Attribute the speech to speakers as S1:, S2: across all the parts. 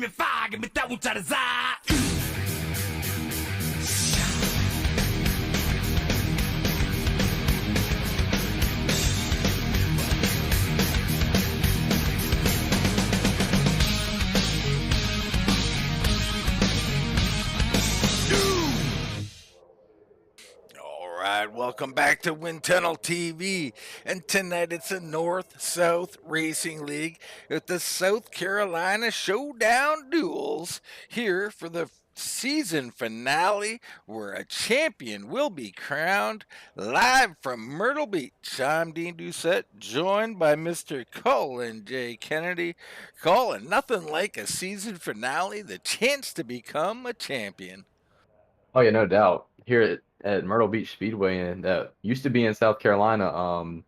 S1: give me fire, give me that which I desire. Welcome back to Wind Tunnel TV, and tonight it's a North-South Racing League with the South Carolina Showdown Duels here for the season finale where a champion will be crowned. Live from Myrtle Beach, I'm Dean Doucette, joined by Mr. Colin J. Kennedy. Colin, nothing like a season finale, the chance to become a champion.
S2: Oh yeah, no doubt. Here at Myrtle Beach Speedway, and that used to be in South Carolina.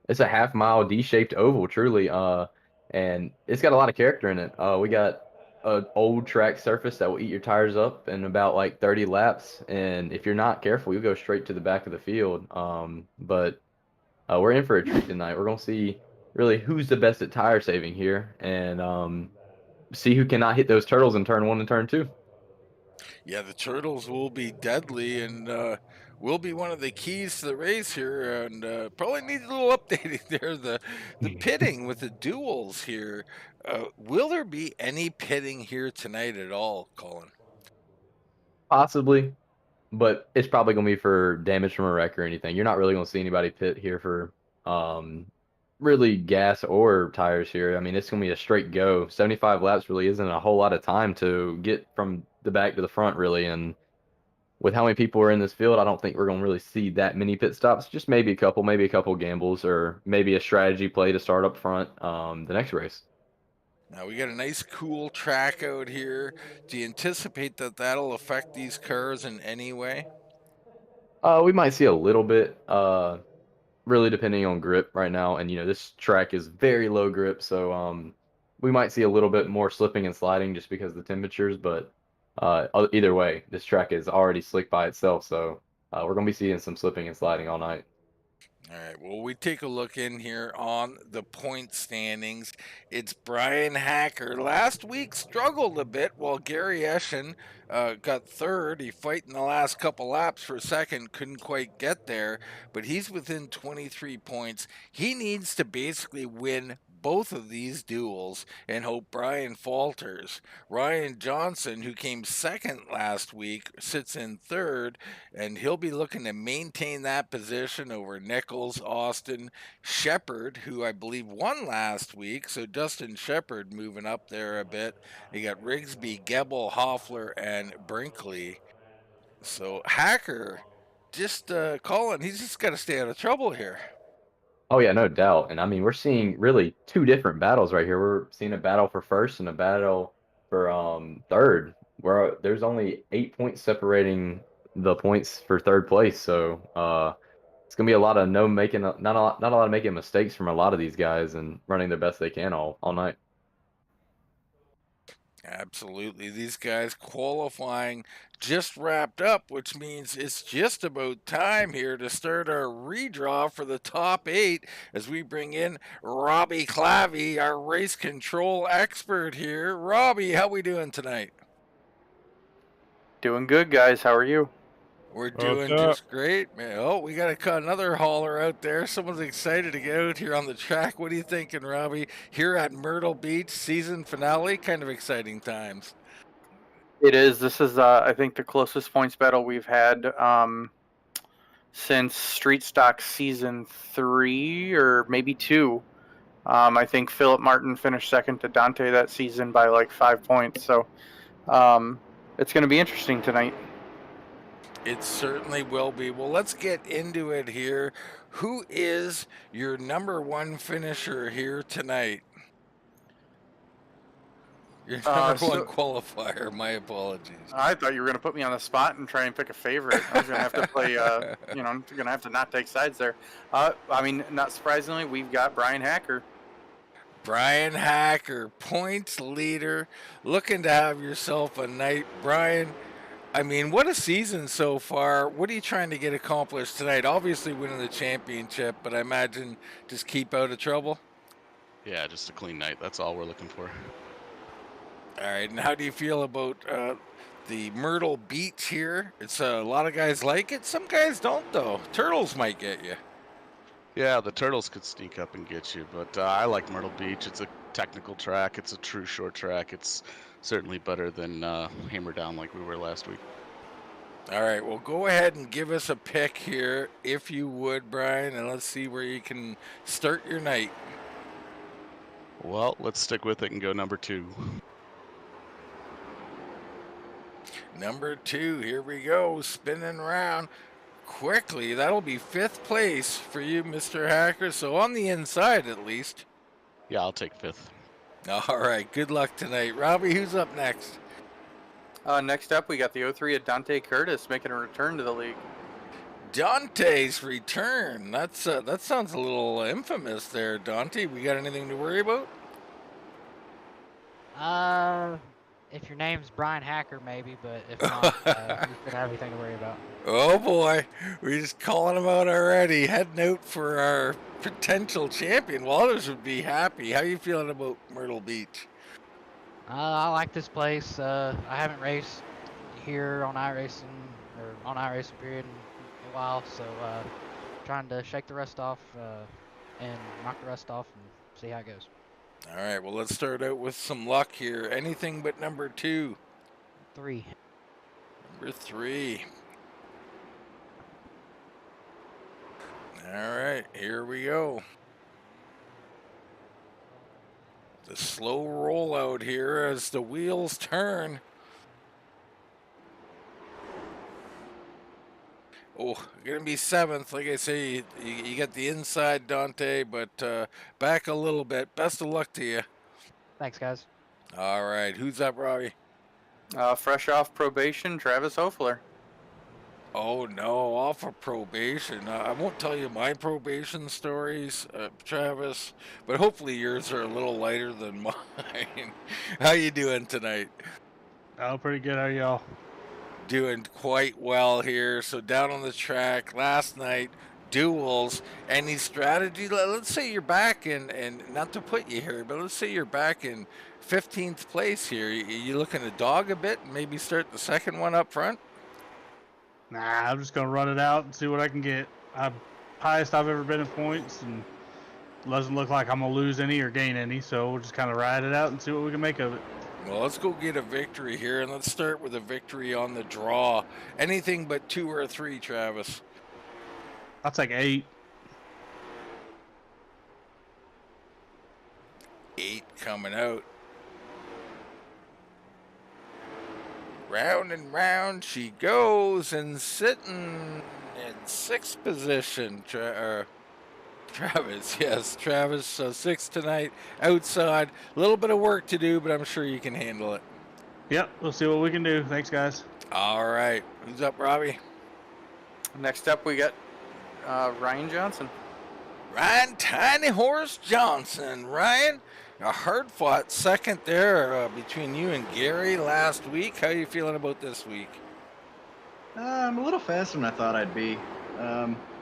S2: It's a half-mile D-shaped oval, truly. And it's got a lot of character in it. We got an old track surface that will eat your tires up in about like 30 laps, and if you're not careful, you'll go straight to the back of the field. But we're in for a treat tonight. We're gonna see really who's the best at tire saving here, and see who cannot hit those turtles in turn 1 and turn 2.
S1: Yeah, the turtles will be deadly and will be one of the keys to the race here. And probably needs a little updating there. The pitting with the duels here. Will there be any pitting here tonight at all, Colin?
S2: Possibly, but it's probably going to be for damage from a wreck or anything. You're not really going to see anybody pit here for really gas or tires here. I mean, it's going to be a straight go. 75 laps really isn't a whole lot of time to get from the back to the front, really. And with how many people are in this field, I don't think we're going to really see that many pit stops. Just maybe a couple gambles, or maybe a strategy play to start up front the next race.
S1: Now we got a nice cool track out here. Do you anticipate that that'll affect these cars in any way?
S2: We might see a little bit. Really depending on grip right now, and this track is very low grip, so we might see a little bit more slipping and sliding just because of the temperatures, but either way, this track is already slick by itself, so we're going to be seeing some slipping and sliding all night.
S1: All right, well, we take a look in here on the point standings. It's Bryan Hacker. Last week struggled a bit while Gary Eschen got third. He fight in the last couple laps for second, couldn't quite get there, but he's within 23 points. He needs to basically win both of these duels and hope Bryan falters. Ryan Johnson, who came second last week, sits in third, and he'll be looking to maintain that position over Nichols, Austin, Shepard, who I believe won last week. So Dustin Shepard moving up there a bit. You got Rigsby, Gebel, Hoffler, and Brinkley. So Hacker, just Colin, he's just got to stay out of trouble here.
S2: Oh yeah, no doubt. And I mean, we're seeing really two different battles right here. We're seeing a battle for first and a battle for third, where there's only 8 points separating the points for third place. So it's gonna be a lot of not a lot of making mistakes from a lot of these guys and running the best they can all night.
S1: Absolutely. These guys qualifying just wrapped up, which means it's just about time here to start our redraw for the top 8 as we bring in Robbie Clavey, our race control expert here. Robbie, how we doing tonight?
S3: Doing good, guys. How are you?
S1: We're doing just great, man. Oh, we got another hauler out there. Someone's excited to get out here on the track. What are you thinking, Robbie? Here at Myrtle Beach, season finale, kind of exciting times.
S3: It is. This is, I think, the closest points battle we've had since Street Stock Season 3 or maybe 2. I think Philip Martin finished second to Dante that season by like 5 points. So it's going to be interesting tonight.
S1: It certainly will be. Well, let's get into it here. Who is your number one finisher here tonight? Your number one qualifier. My apologies.
S3: I thought you were going to put me on the spot and try and pick a favorite. I was going to have to play, I'm going to have to not take sides there. I mean, not surprisingly, we've got Bryan Hacker.
S1: Bryan Hacker, points leader, looking to have yourself a night. Bryan, I mean, what a season so far. What are you trying to get accomplished tonight? Obviously winning the championship, but I imagine just keep out of trouble.
S4: Yeah, just a clean night. That's all we're looking for.
S1: All right, and how do you feel about the Myrtle Beach here? It's a lot of guys like it. Some guys don't, though. Turtles might get you.
S4: Yeah, the Turtles could sneak up and get you, but I like Myrtle Beach. It's a technical track. It's a true short track. It's certainly better than Hammer Down like we were last week.
S1: All right, well, go ahead and give us a pick here, if you would, Brian, and let's see where you can start your night.
S4: Well, let's stick with it and go number 2.
S1: Number 2, here we go, spinning around quickly. That'll be 5th place for you, Mr. Hacker, so on the inside at least.
S4: Yeah, I'll take 5th.
S1: All right, good luck tonight. Robbie, who's up next?
S3: Next up, we got the 03 at Dante Curtis making a return to the league.
S1: Dante's return. That sounds a little infamous there, Dante. We got anything to worry about?
S5: If your name's Bryan Hacker, maybe, but if not, you shouldn't have anything to worry about.
S1: Oh boy, we're just calling him out already. Heading out for our potential champion. Well, others would be happy. How you feeling about Myrtle Beach?
S5: I like this place. I haven't raced here on iRacing or on iRacing period in a while, so trying to shake the rust off and knock the rust off and see how it goes.
S1: All right, well, let's start out with some luck here. Anything but number 2.
S5: 3.
S1: Number 3. All right, here we go. The slow rollout here as the wheels turn. Oh, gonna be 7th. Like I say, you get the inside, Dante, but back a little bit. Best of luck to you.
S5: Thanks, guys.
S1: All right, who's up, Robbie?
S3: Fresh off probation, Travis Hoefler.
S1: Oh no, off of probation. I won't tell you my probation stories, Travis, but hopefully yours are a little lighter than mine. How you doing tonight?
S6: Oh, pretty good. How are y'all?
S1: Doing quite well here. So down on the track last night, duels. Any strategy? Let's say you're back in, and not to put you here, but let's say you're back in 15th place here. You looking to dog a bit and maybe start the second one up front?
S6: Nah, I'm just gonna run it out and see what I can get. I'm highest I've ever been in points, and it doesn't look like I'm gonna lose any or gain any. So we'll just kind of ride it out and see what we can make of it.
S1: Well, let's go get a victory here, and let's start with a victory on the draw. Anything but 2 or 3, Travis.
S6: I'll take 8.
S1: 8 coming out. Round and round she goes, and sitting in 6th position. Travis, yes, Travis, 6th tonight, outside. A little bit of work to do, but I'm sure you can handle it.
S6: Yep, we'll see what we can do. Thanks, guys.
S1: All right, who's up, Robbie?
S3: Next up, we got Ryan Johnson.
S1: Ryan Tiny Horse Johnson. Ryan, a hard-fought second there between you and Gary last week. How are you feeling about this week?
S7: I'm a little faster than I thought I'd be.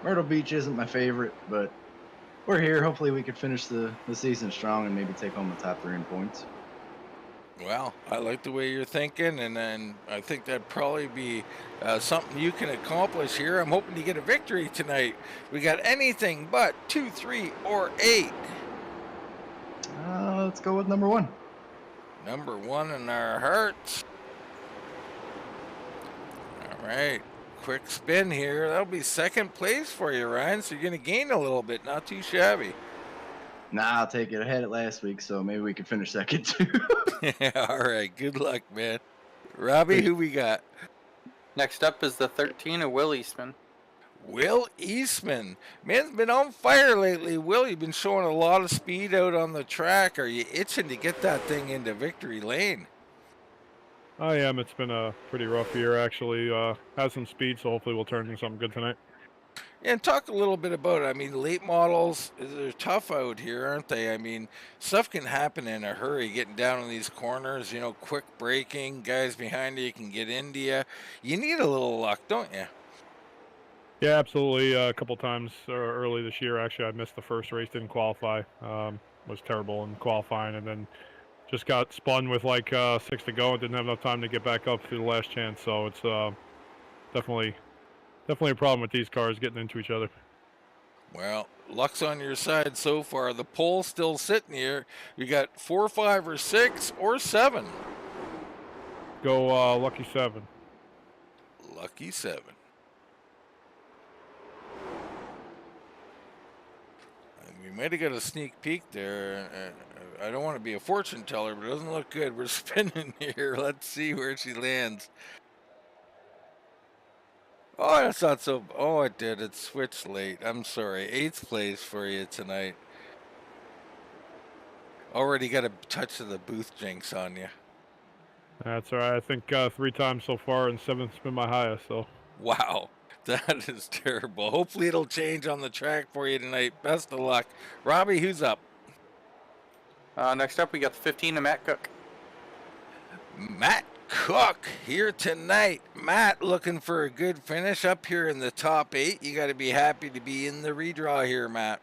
S7: Myrtle Beach isn't my favorite, but we're here. Hopefully we can finish the season strong and maybe take home the top 3 in points.
S1: Well, I like the way you're thinking, and then I think that'd probably be something you can accomplish here. I'm hoping to get a victory tonight. We got anything but 2, 3, or 8.
S7: Let's go with number 1.
S1: Number 1 in our hearts. All right, quick spin here. That'll be 2nd place for you, Ryan, so you're going to gain a little bit. Not too shabby.
S7: Nah, I'll take it. I had it last week, so maybe we can finish second too.
S1: All right, good luck, man. Robbie, who we got?
S3: Next up is the 13 of Will Eastman.
S1: Will Eastman. Man's been on fire lately. Will, you've been showing a lot of speed out on the track. Are you itching to get that thing into victory lane?
S8: I am. It's been a pretty rough year, actually. Has some speed, so hopefully we'll turn into something good tonight.
S1: And talk a little bit about it. I mean, late models, they're tough out here, aren't they? I mean, stuff can happen in a hurry, getting down in these corners, you know, quick braking, guys behind you can get into you. You need a little luck, don't you?
S8: Yeah, absolutely. A couple times early this year, actually, I missed the first race, didn't qualify. Was terrible in qualifying, and then just got spun with like 6 to go and didn't have enough time to get back up through the last chance. So it's definitely a problem with these cars getting into each other.
S1: Well, luck's on your side so far. The pole's still sitting here. You got 4, 5, or 6, or 7.
S8: Go lucky 7.
S1: Lucky 7. We might have got a sneak peek there. I don't want to be a fortune teller, but it doesn't look good. We're spinning here. Let's see where she lands. Oh, that's not so. Oh, it did. It switched late. I'm sorry. 8th place for you tonight. Already got a touch of the booth jinx on you.
S8: That's all right. I think 3 times so far, and 7th's been my highest. So.
S1: Wow, that is terrible. Hopefully it'll change on the track for you tonight. Best of luck. Robbie, who's up?
S3: Next up, we got the 15 of Matt Cook.
S1: Matt Cook here tonight. Matt looking for a good finish up here in the top 8. You got to be happy to be in the redraw here, Matt.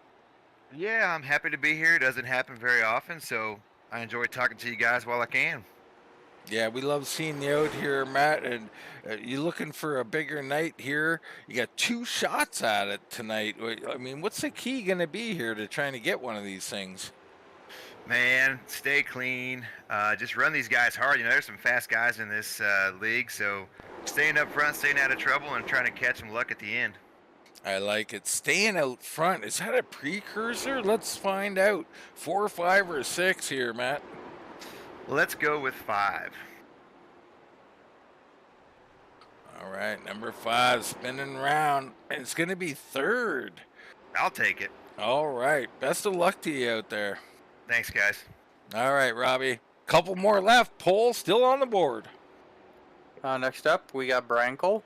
S9: Yeah, I'm happy to be here. It doesn't happen very often, so I enjoy talking to you guys while I can.
S1: Yeah, we love seeing you out here, Matt, and you looking for a bigger night here. You got 2 shots at it tonight. I mean, what's the key going to be here to trying to get one of these things?
S9: Man, stay clean. Just run these guys hard. You know, there's some fast guys in this league, so staying up front, staying out of trouble, and trying to catch some luck at the end.
S1: I like it. Staying out front, is that a precursor? Let's find out. 4, 5, or 6 here, Matt.
S9: Let's go with 5.
S1: All right, number 5 spinning around, and it's going to be 3rd.
S9: I'll take it.
S1: All right, best of luck to you out there.
S9: Thanks, guys.
S1: All right, Robbie. Couple more left. Pole still on the board.
S3: Next up, we got Brian Cole.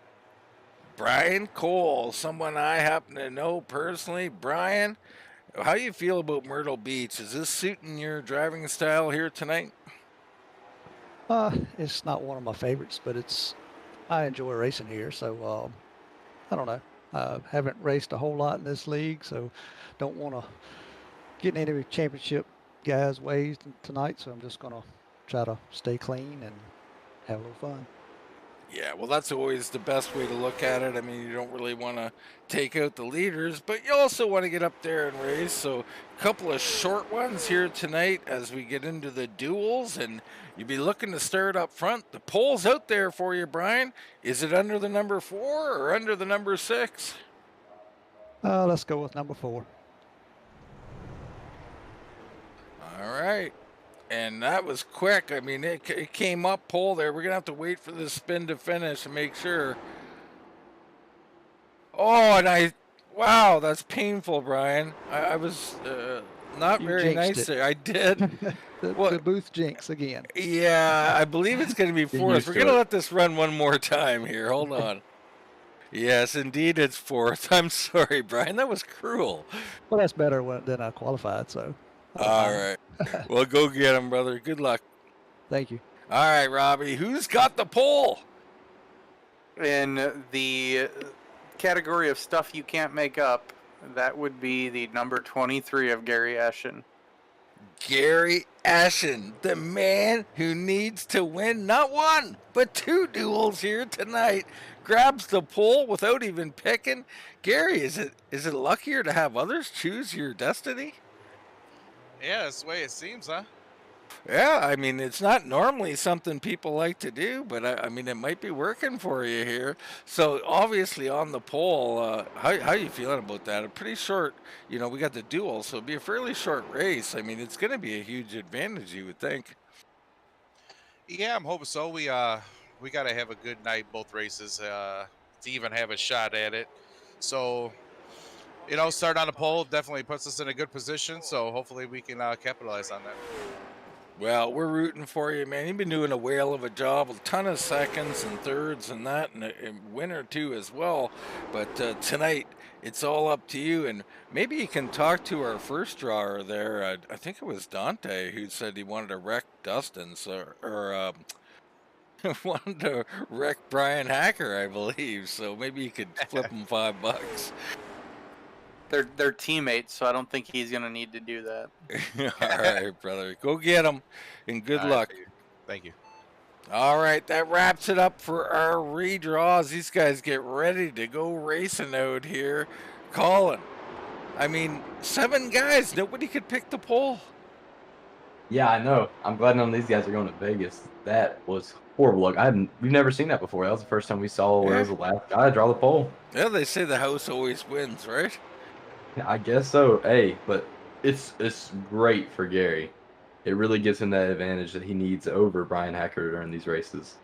S1: Brian Cole, someone I happen to know personally. Brian, how you feel about Myrtle Beach? Is this suiting your driving style here tonight?
S10: It's not one of my favorites, but I enjoy racing here, so I don't know. Haven't raced a whole lot in this league, so don't want to get in any championship guys' ways tonight, so I'm just going to try to stay clean and have a little fun.
S1: Yeah, well, that's always the best way to look at it. I mean, you don't really want to take out the leaders, but you also want to get up there and race. So a couple of short ones here tonight as we get into the duels, and you'll be looking to start up front. The pole's out there for you, Brian. Is it under the number 4 or under the number 6?
S10: Let's go with number 4.
S1: All right. And that was quick. I mean, it came up pole there. We're going to have to wait for the spin to finish and make sure. Oh, and wow, that's painful, Brian. I was not
S10: You
S1: very
S10: jinxed
S1: nice
S10: it.
S1: there. I did.
S10: The booth jinx again.
S1: Yeah, I believe it's going to be
S2: Get
S1: 4th.
S2: used
S1: We're
S2: to
S1: going to
S2: it.
S1: let this run one more time here. Hold on. Yes, indeed, it's 4th. I'm sorry, Brian. That was cruel.
S10: Well, that's better than I qualified, so.
S1: All right. Well, go get him, brother. Good luck.
S10: Thank you.
S1: All right, Robbie. Who's got the pole?
S3: In the category of stuff you can't make up, that would be the number 23 of Gary Eschen.
S1: Gary Eschen, the man who needs to win not 1, but 2 duels here tonight, grabs the pole without even picking. Gary, is it luckier to have others choose your destiny?
S11: Yeah, that's the way it seems, huh?
S1: Yeah, I mean, it's not normally something people like to do, but I mean, it might be working for you here. So obviously on the pole, how you feeling about that? A pretty short, we got the duel, so it'll be a fairly short race. I mean, it's going to be a huge advantage, you would think.
S11: Yeah, I'm hoping so. We got to have a good night both races to even have a shot at it. So, start on the pole definitely puts us in a good position. So hopefully we can capitalize on that.
S1: Well, we're rooting for you, man. You've been doing a whale of a job, a ton of seconds and thirds and that, and a win or 2 as well. But tonight, it's all up to you. And maybe you can talk to our first drawer there. I think it was Dante who said he wanted to wreck Dustin, or wanted to wreck Bryan Hacker, I believe. So maybe you could flip him $5.
S3: They're teammates, so I don't think he's gonna need to do that.
S1: All right, brother. Go get him, and good
S11: All right,
S1: luck.
S11: thank you.
S1: All right, that wraps it up for our redraws. These guys get ready to go racing out here. Colin, I mean, 7 guys. Nobody could pick the pole.
S2: Yeah, I know. I'm glad none of these guys are going to Vegas. That was horrible. Look, we've never seen that before. That was the first time we saw where it was the last guy to draw the pole.
S1: Yeah, they say the house always wins, right?
S2: Yeah, I guess so. Hey, but it's great for Gary. It really gives him that advantage that he needs over Bryan Hacker during these races.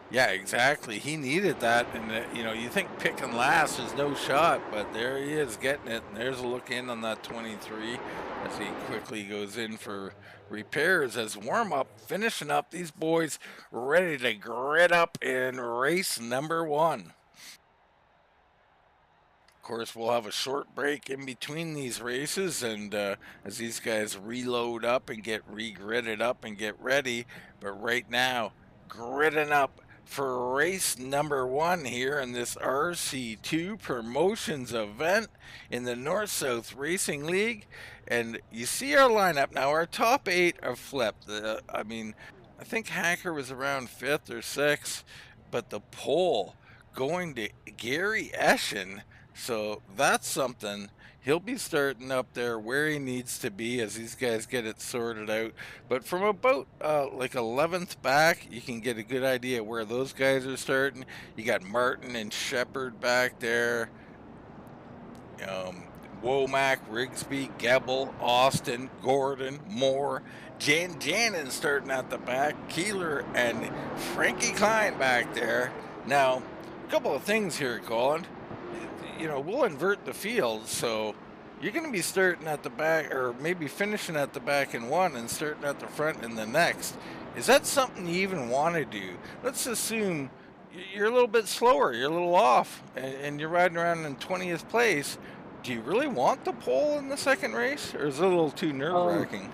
S1: Yeah, exactly. He needed that, and you think picking last is no shot, but there he is getting it. And there's a look in on that 23 as he quickly goes in for repairs as warm up, finishing up. These boys ready to grit up in race number 1. Of course, we'll have a short break in between these races, and as these guys reload up and get re-gritted up and get ready. But right now, gritting up for race number 1 here in this RC2 Promotions event in the North-South Racing League. And you see our lineup now. Our top 8 are flipped. I think Hacker was around 5th or 6th, but the pole going to Gary Eschen. So that's something. He'll be starting up there where he needs to be as these guys get it sorted out. But from about like 11th back, you can get a good idea where those guys are starting. You got Martin and Shepard back there. Womack, Rigsby, Gebel, Austin, Gordon, Moore, Janin starting at the back, Keeler and Frankie Klein back there. Now, a couple of things here, Colin. We'll invert the field, so you're going to be starting at the back, or maybe finishing at the back in one and starting at the front in the next. Is that something you even want to do? Let's assume you're a little bit slower, you're a little off, and you're riding around in 20th place. Do you really want the pole in the second race, or is it a little too nerve-wracking?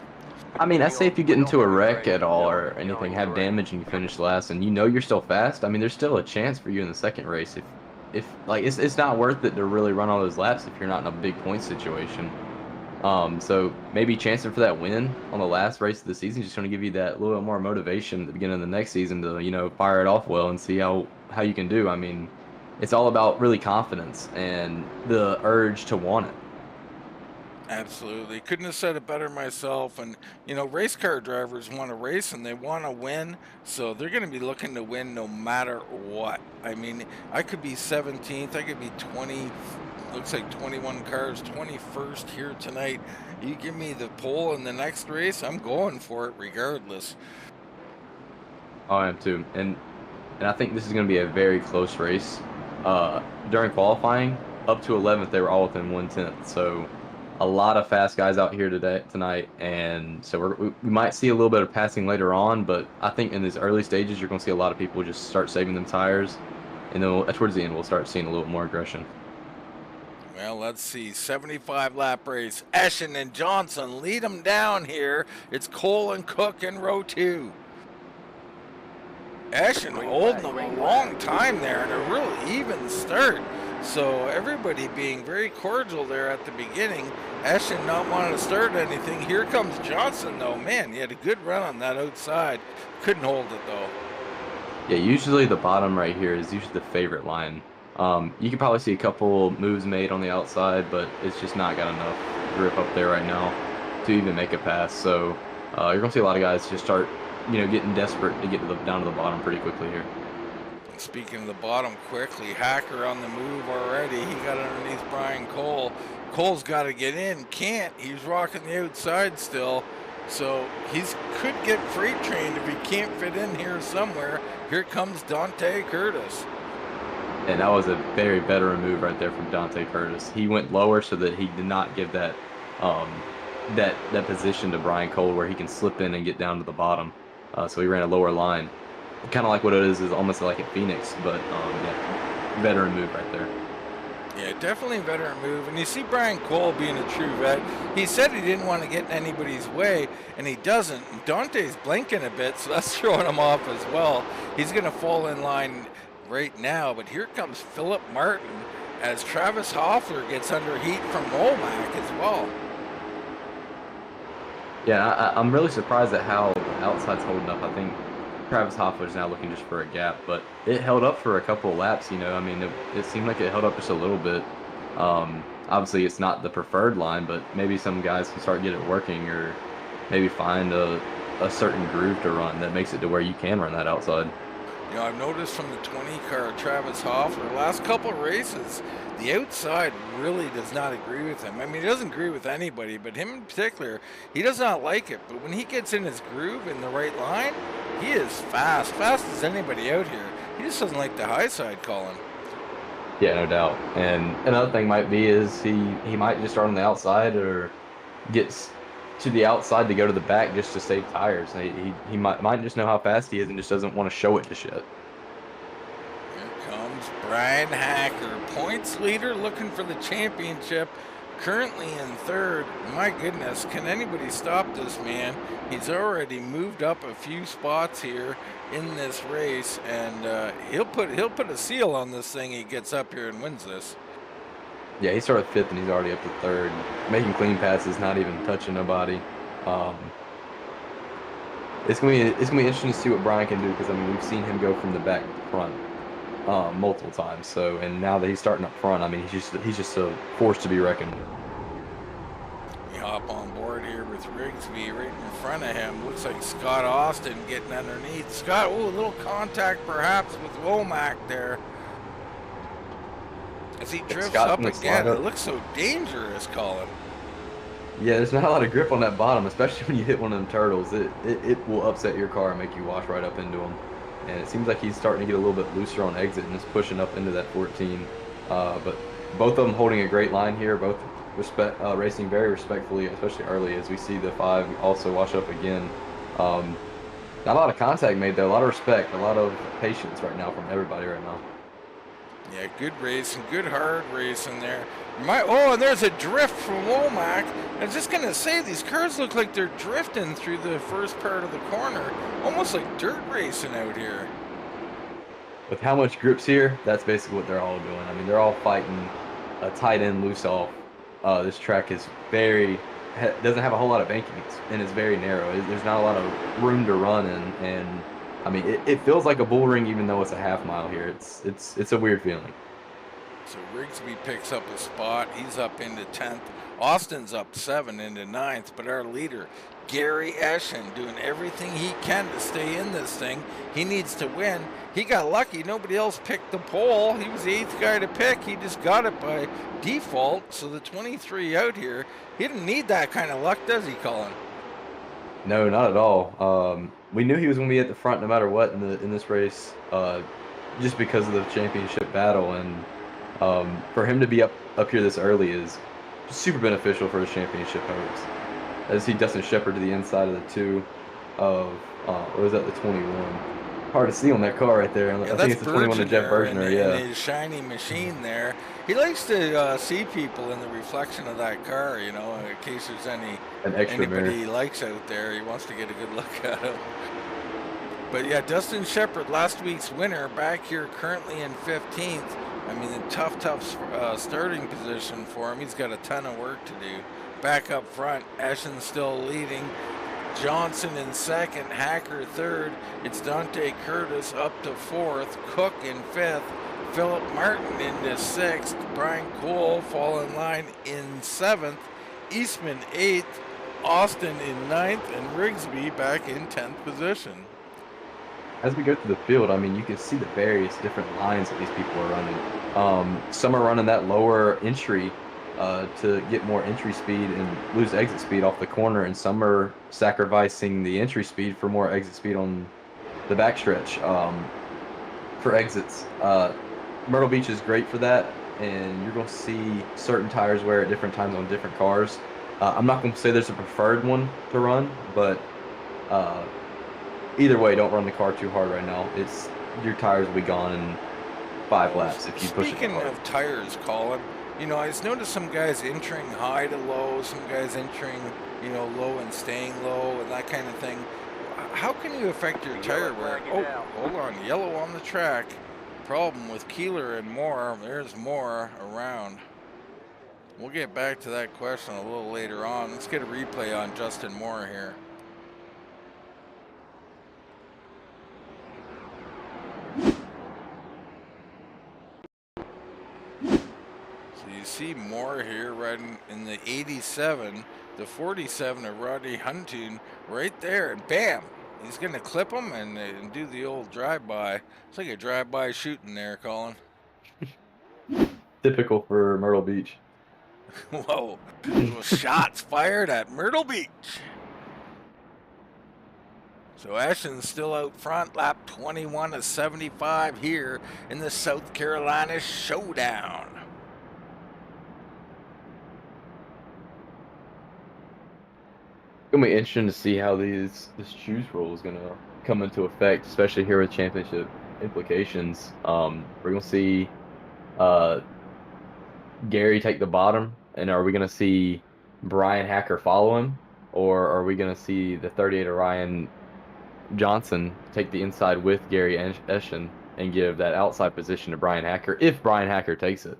S2: I mean, I say if you get into a wreck at all or anything, have damage, and you finish last, and you're still fast, I mean, there's still a chance for you in the second race. If it's not worth it to really run all those laps if you're not in a big point situation. So maybe chancing for that win on the last race of the season is just going to give you that little bit more motivation at the beginning of the next season to fire it off well and see how you can do. I mean, it's all about really confidence and the urge to want it.
S1: Absolutely. Couldn't have said it better myself. And, race car drivers want to race and they want to win. So they're going to be looking to win no matter what. I mean, I could be 17th. I could be 20. Looks like 21 cars, 21st here tonight. You give me the pole in the next race, I'm going for it regardless.
S2: I am too. And I think this is going to be a very close race. During qualifying, up to 11th, they were all within 1/10. So a lot of fast guys out here tonight, and so we might see a little bit of passing later on, but I think in these early stages you're going to see a lot of people just start saving them tires, and then towards the end we'll start seeing a little more aggression.
S1: Well, let's see, 75 lap race. Eschen and Johnson lead them down here. It's Cole and Cook in row 2. Eschen holding them a long time there and a real even start. So everybody being very cordial there at the beginning. Eschen not wanting to start anything. Here comes Johnson though. Man, he had a good run on that outside. Couldn't hold it though.
S2: Yeah, usually the bottom right here is usually the favorite line. You can probably see a couple moves made on the outside, but it's just not got enough grip up there right now to even make a pass. So you're going to see a lot of guys just start, getting desperate to get down to the bottom pretty quickly here.
S1: Speaking of the bottom quickly, Hacker on the move already. He got underneath Brian Cole. Cole's got to get in. Can't. He's rocking the outside still. So he could get freight trained if he can't fit in here somewhere. Here comes Dante Curtis.
S2: And that was a very better move right there from Dante Curtis. He went lower so that he did not give that that position to Brian Cole where he can slip in and get down to the bottom. So he ran a lower line. Kind of like what it is almost like at Phoenix, but yeah, veteran move right there.
S1: Yeah, definitely a veteran move. And you see Brian Cole being a true vet. He said he didn't want to get in anybody's way, and he doesn't. And Dante's blinking a bit, so that's throwing him off as well. He's going to fall in line right now, but here comes Philip Martin. as Travis Hoffler gets under heat from Womack as well.
S2: Yeah, I'm really surprised at how the outside's holding up. I think Travis Hoffler's now looking just for a gap, but it held up for a couple of laps, you know. I mean, it seemed like it held up just a little bit. Obviously, it's not the preferred line, but maybe some guys can start getting it working, or maybe find a certain groove to run that makes it to where you can run that outside.
S1: You know, I've noticed from the 20 car Travis Hoffler, the last couple of races, the outside really does not agree with him. I mean, he doesn't agree with anybody, but him in particular, he does not like it. But when he gets in his groove in the right line, he is fast as anybody out here. He just doesn't like the high side, Colin.
S2: Yeah, no doubt. And another thing might be is he might just start on the outside or gets to the outside to go to the back just to save tires. He might just know how fast he is and just doesn't want to show it just yet.
S1: Here comes Bryan Hacker, points leader, looking for the championship. Currently in third. My goodness, can anybody stop this man? He's already moved up a few spots here in this race, and he'll put a seal on this thing. He gets up here and wins this.
S2: Yeah, he started fifth and he's already up to third, making clean passes, not even touching nobody. It's gonna be interesting to see what Bryan can do, because I mean, we've seen him go from the back to the front multiple times. So, and now that he's starting up front, I mean, he's just a force to be reckoned with.
S1: We hop on board here with Rigsby right in front of him. Looks like Scott Austin getting underneath. Scott, oh, a little contact perhaps with Womack there. As he drifts up again, it looks so dangerous, Colin.
S2: Yeah, there's not a lot of grip on that bottom, especially when you hit one of them turtles. It will upset your car and make you wash right up into them. And it seems like he's starting to get a little bit looser on exit and is pushing up into that 14. But both of them holding a great line here, both racing very respectfully, especially early, as we see the 5 also wash up again. Not a lot of contact made though, a lot of respect, a lot of patience right now from everybody right now.
S1: Yeah, good racing, good hard racing there. And there's a drift from Womack. I was just gonna say, these cars look like they're drifting through the first part of the corner, almost like dirt racing out here.
S2: With how much grip's here, that's basically what they're all doing. I mean, they're all fighting a tight end loose off. This track is doesn't have a whole lot of bankings, and it's very narrow. There's not a lot of room to run in, and I mean, it feels like a bull ring, even though it's a half mile here. It's a weird feeling.
S1: So Rigsby picks up a spot. He's up into 10th. Austin's up 7 into 9th. But our leader, Gary Eschen, doing everything he can to stay in this thing. He needs to win. He got lucky. Nobody else picked the pole. He was the 8th guy to pick. He just got it by default. So the 23 out here, he didn't need that kind of luck, does he, Colin?
S2: No, not at all. We knew he was going to be at the front no matter what in this race, just because of the championship battle, and for him to be up here this early is super beneficial for his championship hopes. As he Dustin Shepard to the inside of the 2 of, or was that the 21? Hard to see on that car right there.
S1: Yeah,
S2: I think it's the 21 to Jeff Bergner, yeah.
S1: In his shiny machine there. He likes to see people in the reflection of that car, you know, in case there's anybody mirror he likes out there. He wants to get a good look at him. But yeah, Dustin Shepard, last week's winner, back here currently in 15th. I mean, a tough starting position for him. He's got a ton of work to do. Back up front, Eschen still leading. Johnson in 2nd, Hacker 3rd. It's Dante Curtis up to 4th, Cook in 5th, Philip Martin into 6th, Brian Cole fall in line in 7th, Eastman 8th, Austin in 9th, and Rigsby back in 10th position.
S2: As we go through the field, I mean, you can see the various different lines that these people are running. Some are running that lower entry to get more entry speed and lose exit speed off the corner, and some are sacrificing the entry speed for more exit speed on the backstretch for exits. Myrtle Beach is great for that, and you're going to see certain tires wear at different times on different cars. I'm not going to say there's a preferred one to run, but either way, don't run the car too hard right now. Your tires will be gone in 5 laps if you push it.
S1: Speaking of tires, Colin, you know, I just noticed some guys entering high to low, some guys entering, you know, low and staying low and that kind of thing. How can you affect your tire wear? Oh, hold on, yellow on the track. problem with Keeler and Moore. There's more around. We'll get back to that question a little later on. Let's get a replay on Justin Moore here. So you see Moore here riding in the 87, the 47 of Rodney Huntoon right there, and bam! He's going to clip him and do the old drive-by. It's like a drive-by shooting there, Colin.
S2: Typical for Myrtle Beach.
S1: Whoa, those shots fired at Myrtle Beach. So Eshen's still out front, lap 21 of 75 here in the South Carolina Showdown.
S2: It's gonna be interesting to see how this choose rule is gonna come into effect, especially here with championship implications. We're gonna see Gary take the bottom, and are we gonna see Bryan Hacker follow him, or are we gonna see the 38 of Ryan Johnson take the inside with Gary Eschen and give that outside position to Bryan Hacker if Bryan Hacker takes it?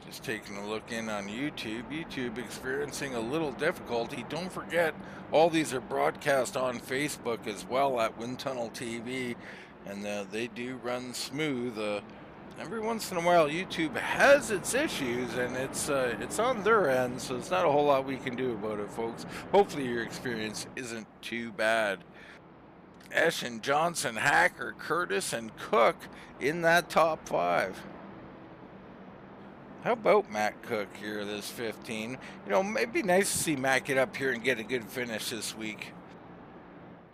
S1: Just taking a look in on YouTube. YouTube experiencing a little difficulty. Don't forget, all these are broadcast on Facebook as well at Wind Tunnel TV, and they do run smooth. Every once in a while, YouTube has its issues, and it's on their end, so it's not a whole lot we can do about it, folks. Hopefully your experience isn't too bad. Eschen, Johnson, Hacker, Curtis, and Cook in that top 5. How about Matt Cook here, this 15? You know, it'd be nice to see Matt get up here and get a good finish this week.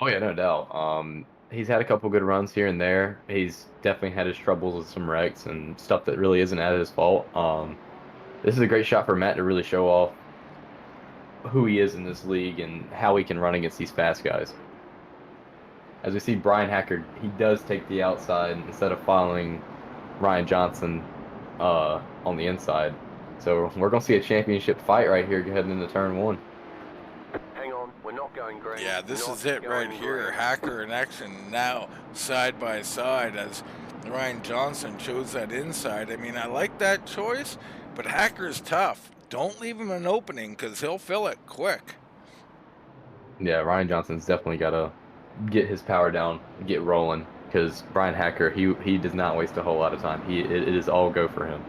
S2: Oh yeah, no doubt. He's had a couple good runs here and there. He's definitely had his troubles with some wrecks and stuff that really isn't at his fault. This is a great shot for Matt to really show off who he is in this league and how he can run against these fast guys. As we see Bryan Hacker, he does take the outside instead of following Ryan Johnson on the inside. So we're going to see a championship fight right here heading into turn 1.
S12: Hang on, we're not going green.
S1: Yeah, this is it right here. Hacker and Eschen now side by side as Ryan Johnson chose that inside. I mean, I like that choice, but Hacker's tough. Don't leave him an opening because he'll fill it quick.
S2: Yeah, Ryan Johnson's definitely got to get his power down, get rolling, because Bryan Hacker, he does not waste a whole lot of time. It is all go for him.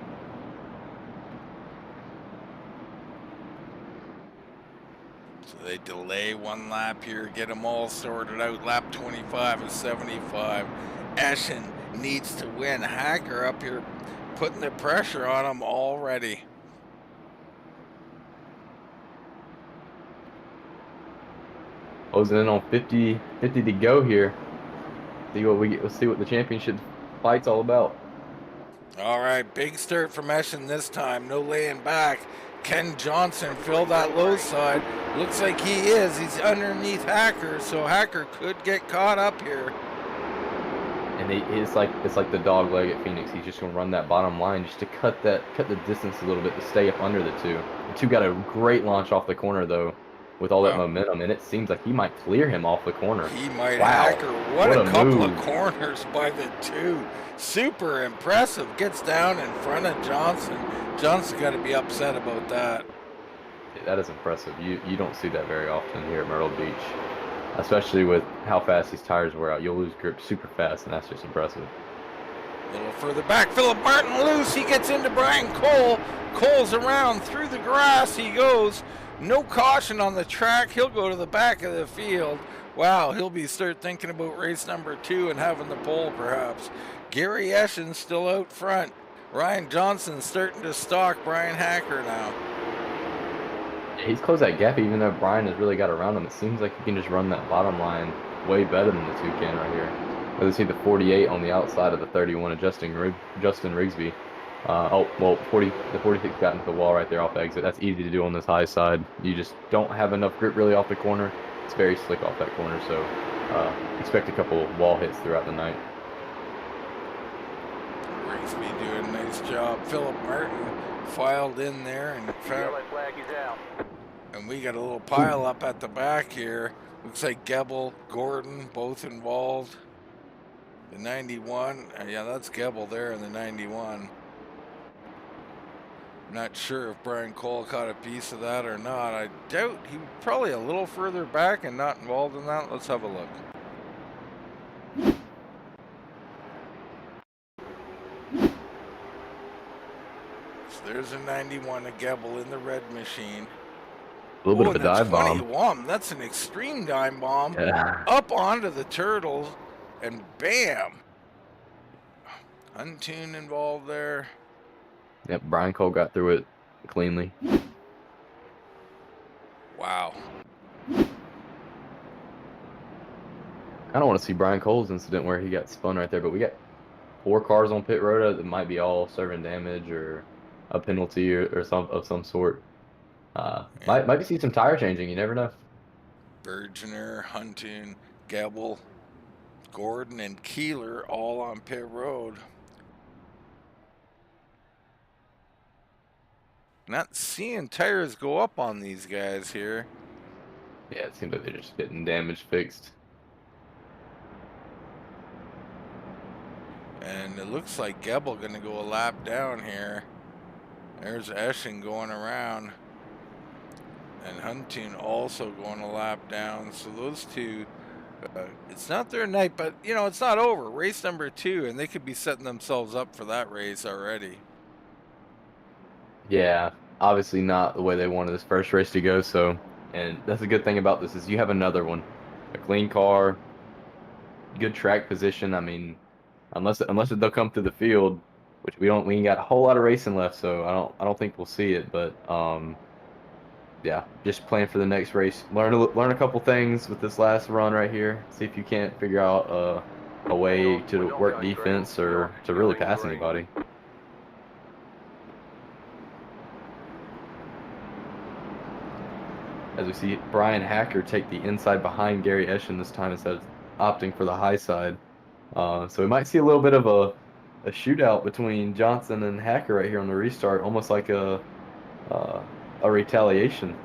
S1: So they delay one lap here, get them all sorted out. Lap 25 of 75. Eschen needs to win. Hacker up here putting the pressure on him already.
S2: Closing in on 50 to go here. See what we get. Let's see what the championship fight's all about.
S1: All right, big start from Eschen this time. No laying back. Can Johnson fill that low side? Looks like he is. He's underneath Hacker, so Hacker could get caught up here.
S2: And it's like the dog leg at Phoenix. He's just gonna run that bottom line just to cut the distance a little bit to stay up under the two. The two got a great launch off the corner though, with all that momentum, and it seems like he might clear him off the corner.
S1: He might.
S2: Wow.
S1: Hacker. What a couple
S2: move.
S1: of corners by the two. Super impressive. Gets down in front of Johnson. Johnson's got to be upset about that.
S2: That is impressive. You don't see that very often here at Myrtle Beach, especially with how fast these tires wear out. You'll lose grip super fast, and that's just impressive.
S1: A little further back, Philip Martin loose. He gets into Brian Cole. Cole's around through the grass. He goes. No caution on the track. He'll go to the back of the field. Wow, he'll start thinking about race number 2 and having the pole perhaps. Gary Eschen still out front. Ryan Johnson starting to stalk Bryan Hacker now.
S2: He's closed that gap even though Bryan has really got around him. It seems like he can just run that bottom line way better than the two can right here. Let's see the 48 on the outside of the 31 of Justin Rigsby. The 46 got into the wall right there off the exit. That's easy to do on this high side. You just don't have enough grip really off the corner. It's very slick off that corner, so expect a couple wall hits throughout the night.
S1: Rigsby doing a nice job. Philip Martin filed in there and found.
S12: Yellow flag is out.
S1: And we got a little pile up at the back here. Looks like Gebel, Gordon, both involved. The 91, yeah, that's Gebel there in the 91. Not sure if Brian Cole caught a piece of that or not. I doubt he was probably a little further back and not involved in that. Let's have a look. So there's a 91, a Gebel in the red machine.
S2: A little bit of a dive bomb.
S1: 21, that's an extreme dive bomb.
S2: Yeah.
S1: Up onto the turtles, and bam! Untune involved there.
S2: Yep, Brian Cole got through it cleanly.
S1: Wow.
S2: I don't want to see Brian Cole's incident where he got spun right there, but we got 4 cars on pit road that might be all serving damage or a penalty or some sort. Might see some tire changing. You never know.
S1: Bergener, Huntoon, Gebel, Gordon, and Keeler all on pit road. Not seeing tires go up on these guys here.
S2: Yeah, it seems like they're just getting damage fixed.
S1: And it looks like Gebel going to go a lap down here. There's Eschen going around. And Huntoon also going a lap down. So those two, it's not their night, but, you know, it's not over. Race number 2, and they could be setting themselves up for that race already.
S2: Yeah, obviously not the way they wanted this first race to go. So, and that's a good thing about this is you have another one, a clean car, good track position. I mean, unless they'll come through the field, which we ain't got a whole lot of racing left, so I don't think we'll see it. But yeah, just plan for the next race. Learn a couple things with this last run right here. See if you can't figure out a way to work defense or to really pass anybody. As we see Bryan Hacker take the inside behind Gary Eschen this time instead of opting for the high side. So we might see a little bit of a shootout between Johnson and Hacker right here on the restart, almost like a retaliation.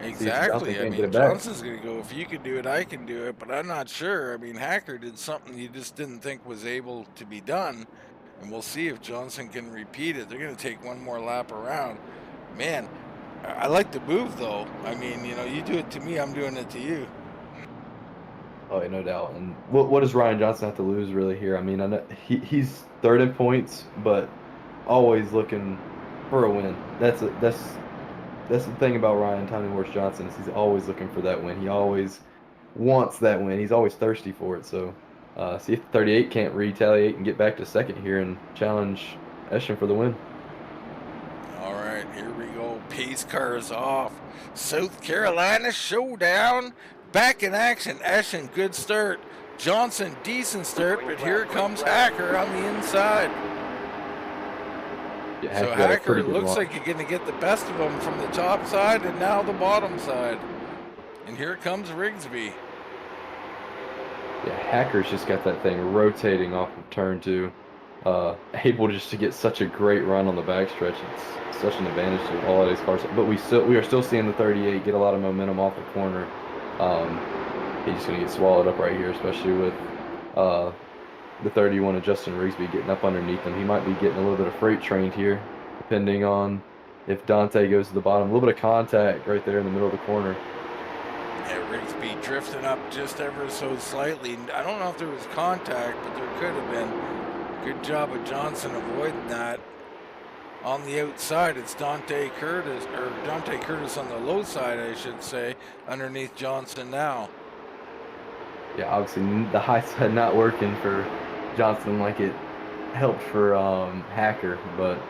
S1: Exactly. I mean, Johnson's going to go, if you can do it, I can do it, but I'm not sure. I mean, Hacker did something you just didn't think was able to be done, and we'll see if Johnson can repeat it. They're going to take one more lap around. Man, I like the move, though. I mean, you know, you do it to me, I'm doing it to you.
S2: Oh, no doubt. And what does Ryan Johnson have to lose really here? I mean, I know he's third in points, but always looking for a win. That's the thing about Ryan Tommy Horse Johnson is he's always looking for that win. He always wants that win. He's always thirsty for it. So see if 38 can't retaliate and get back to second here and challenge Eschen for the win.
S1: All right, here we go. Pace cars off. South Carolina Showdown. Back in action. Eschen, good start. Johnson, decent start, but here comes Hacker on the inside.
S2: Yeah,
S1: so Hacker looks like you're going to get the best of him from the top side and now the bottom side. And here comes Rigsby.
S2: Yeah, Hacker's just got that thing rotating off of turn 2. Able just to get such a great run on the backstretch. It's such an advantage to all of these cars. But we are still seeing the 38 get a lot of momentum off the corner. He's just going to get swallowed up right here, especially with the 31 of Justin Rigsby getting up underneath him. He might be getting a little bit of freight trained here, depending on if Dante goes to the bottom. A little bit of contact right there in the middle of the corner.
S1: Yeah, Rigsby drifting up just ever so slightly. I don't know if there was contact, but there could have been. Good job of Johnson avoiding that. On the outside, it's Dante Curtis on the low side, I should say, underneath Johnson now.
S2: Yeah, obviously the high side not working for Johnson like it helped for Hacker, but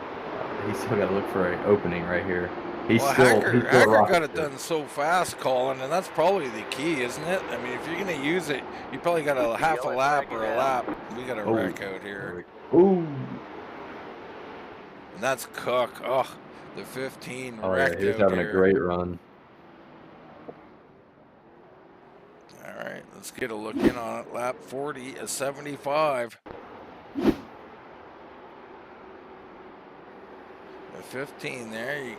S2: he's still got to look for an opening right here.
S1: Hacker got it done so fast, Colin, and that's probably the key, isn't it? I mean, if you're going to use it, you probably got a half a lap or a lap. We got a wreck out here.
S2: Ooh.
S1: And that's Cook. Oh, the 15
S2: wrecked out here. He's having a great run.
S1: All right, let's get a look in on it. Lap 40, a 75. The 15 there,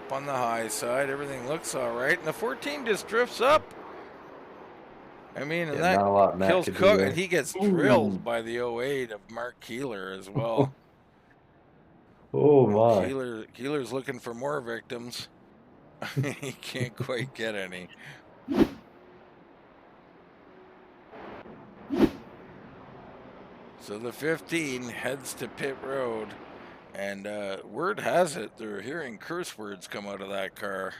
S1: up on the high side. Everything looks all right. And the 14 just drifts up. I mean, and
S2: Yeah, not a lot
S1: that
S2: Matt
S1: kills
S2: could do
S1: Cook,
S2: there.
S1: and he gets
S2: Ooh.
S1: drilled by the 08 of Mark Keeler as well.
S2: Oh my.
S1: Keeler's looking for more victims. He can't quite get any. So the 15 heads to pit road, and word has it they're hearing curse words come out of that car.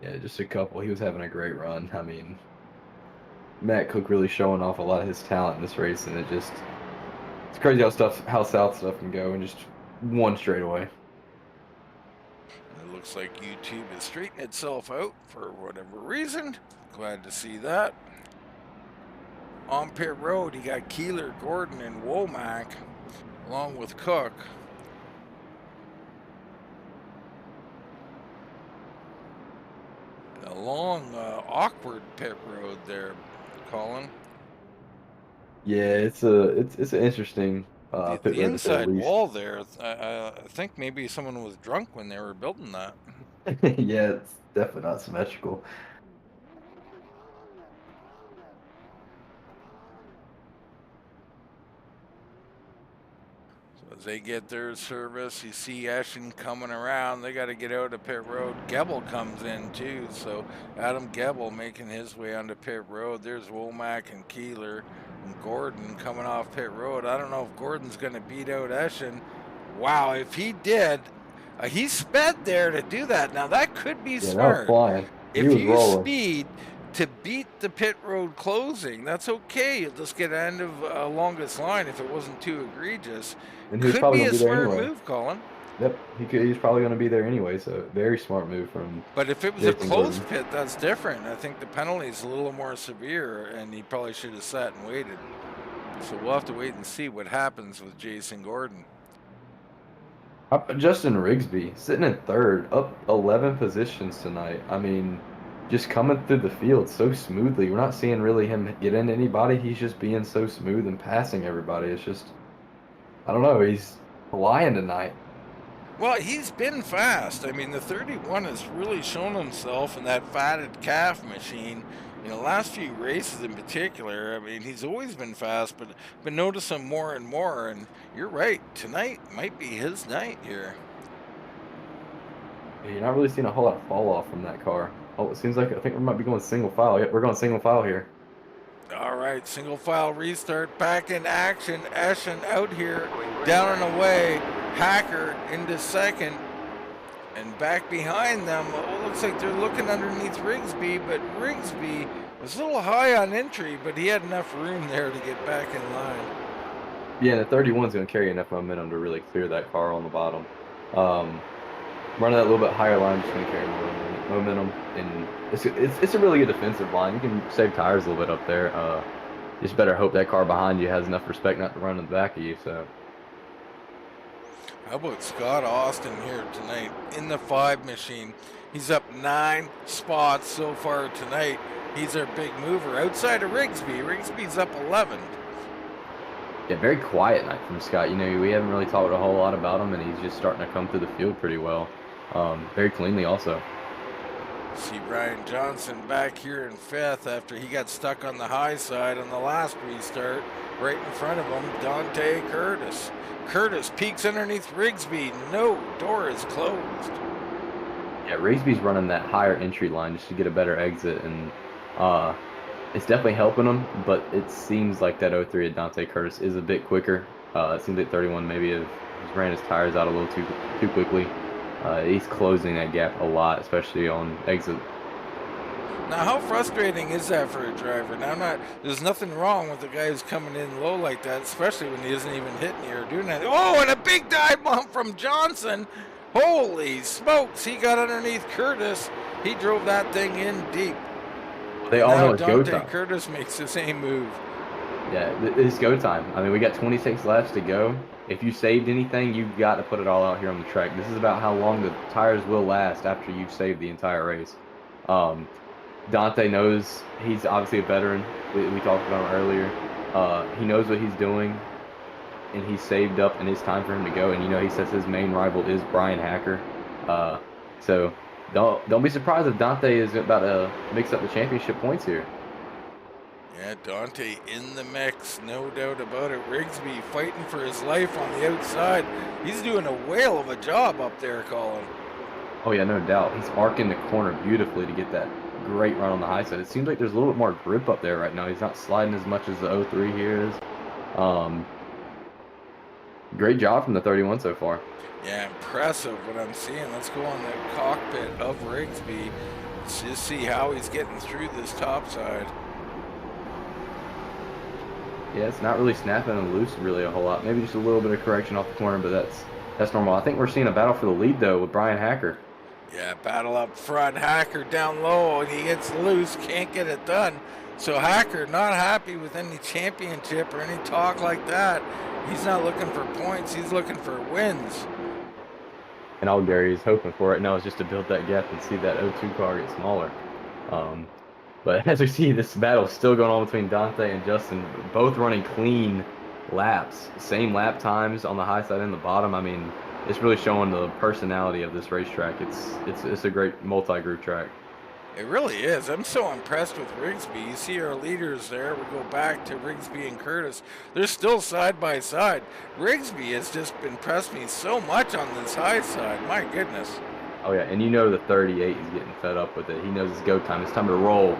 S2: Yeah, just a couple. He was having a great run. I mean, Matt Cook really showing off a lot of his talent in this race, and it's crazy how South stuff can go and just one straightaway.
S1: It looks like YouTube is straightening itself out for whatever reason. Glad to see that. On pit road, you got Keeler, Gordon, and Womack, along with Cook. A long, awkward pit road there, Colin.
S2: Yeah, it's an interesting pit
S1: The
S2: road to say the
S1: inside
S2: least.
S1: wall there, I think maybe someone was drunk when they were building that.
S2: Yeah, it's definitely not symmetrical.
S1: So as they get their service, you see Eschen coming around. They got to get out of pit road. Gebel comes in too, so Adam Gebel making his way onto pit road. There's Womack and Keeler and Gordon coming off pit road. I don't know if Gordon's going to beat out Eschen. Wow, if he did, he sped there to do that. Now that could be smart.
S2: That was flying.
S1: If you speed to beat the pit road closing, that's okay. You'll just get end of longest line if it wasn't too egregious.
S2: And he's
S1: Could
S2: probably
S1: be
S2: gonna
S1: a
S2: be there
S1: smart
S2: anyway.
S1: move, Colin.
S2: Yep, he's probably going to be there anyway, so very smart move from.
S1: But if it was
S2: Jason
S1: a closed
S2: Gordon.
S1: pit, that's different. I think the penalty is a little more severe, and he probably should have sat and waited. So we'll have to wait and see what happens with Jason Gordon.
S2: Justin Rigsby sitting in third, up 11 positions tonight. I mean, just coming through the field so smoothly. We're not seeing really him get into anybody. He's just being so smooth and passing everybody. It's just, I don't know. He's flying tonight.
S1: Well, he's been fast. I mean, the 31 has really shown himself in that fatted calf machine. You know, last few races in particular, I mean, he's always been fast, but been noticing more and more. And you're right, tonight might be his night here.
S2: Yeah, you're not really seeing a whole lot of fall off from that car. Oh, it seems like I think we might be going single file. Yep, we're going single file here.
S1: All right, single file restart, back in action. Eschen out here, down and away. Hacker into second, and back behind them. Oh, looks like they're looking underneath Rigsby, but Rigsby was a little high on entry, but he had enough room there to get back in line.
S2: Yeah, the 31's going to carry enough momentum to really clear that car on the bottom. Running that little bit higher line just going to carry more momentum, and it's a really good defensive line. You can save tires a little bit up there. Just better hope that car behind you has enough respect not to run in the back of you. So.
S1: How about Scott Austin here tonight in the 5 machine? He's up 9 spots so far tonight. He's our big mover outside of Rigsby. Rigsby's up 11.
S2: Yeah, very quiet night from Scott. You know, we haven't really talked a whole lot about him, and he's just starting to come through the field pretty well. Very cleanly also.
S1: See Brian Johnson back here in 5th after he got stuck on the high side on the last restart. Right in front of him, Dante Curtis. Curtis peeks underneath Rigsby. No, door is closed.
S2: Yeah, Rigsby's running that higher entry line just to get a better exit, and it's definitely helping him, but it seems like that 03 at Dante Curtis is a bit quicker. It seems like 31 maybe has ran his tires out a little too quickly. He's closing that gap a lot, especially on exit.
S1: Now, how frustrating is that for a driver? Now, there's nothing wrong with the guy who's coming in low like that, especially when he isn't even hitting you or doing that. Oh, and a big dive bomb from Johnson. Holy smokes, he got underneath Curtis. He drove that thing in deep.
S2: They all know it's go
S1: Dante
S2: time.
S1: Curtis makes the same move.
S2: Yeah, it's go time. I mean, we got 26 laps to go. If you saved anything, you've got to put it all out here on the track. This is about how long the tires will last after you've saved the entire race. Dante knows he's obviously a veteran. We talked about him earlier. He knows what he's doing, and he's saved up, and it's time for him to go. And, you know, he says his main rival is Bryan Hacker. So don't be surprised if Dante is about to mix up the championship points here.
S1: Yeah, Dante in the mix, no doubt about it. Rigsby fighting for his life on the outside. He's doing a whale of a job up there, Colin.
S2: Oh yeah, no doubt. He's arcing the corner beautifully to get that great run on the high side. It seems like there's a little bit more grip up there right now. He's not sliding as much as the 03 here is. Great job from the 31 so far.
S1: Yeah, impressive what I'm seeing. Let's go on the cockpit of Rigsby. Let's just see how he's getting through this top side.
S2: Yeah, it's not really snapping and loose really a whole lot. Maybe just a little bit of correction off the corner, but that's normal. I think we're seeing a battle for the lead though with Bryan Hacker.
S1: Yeah, battle up front. Hacker down low, and he gets loose, can't get it done. So Hacker not happy with any championship or any talk like that. He's not looking for points. He's looking for wins.
S2: And all Gary's hoping for right now is just to build that gap and see that 02 car get smaller. But as we see, this battle is still going on between Dante and Justin, both running clean laps, same lap times on the high side and the bottom. I mean, it's really showing the personality of this racetrack. It's a great multi-group track.
S1: It really is. I'm so impressed with Rigsby. You see our leaders there. We go back to Rigsby and Curtis. They're still side by side. Rigsby has just impressed me so much on this high side. My goodness.
S2: Oh yeah, and you know the 38 is getting fed up with it. He knows it's go time. It's time to roll.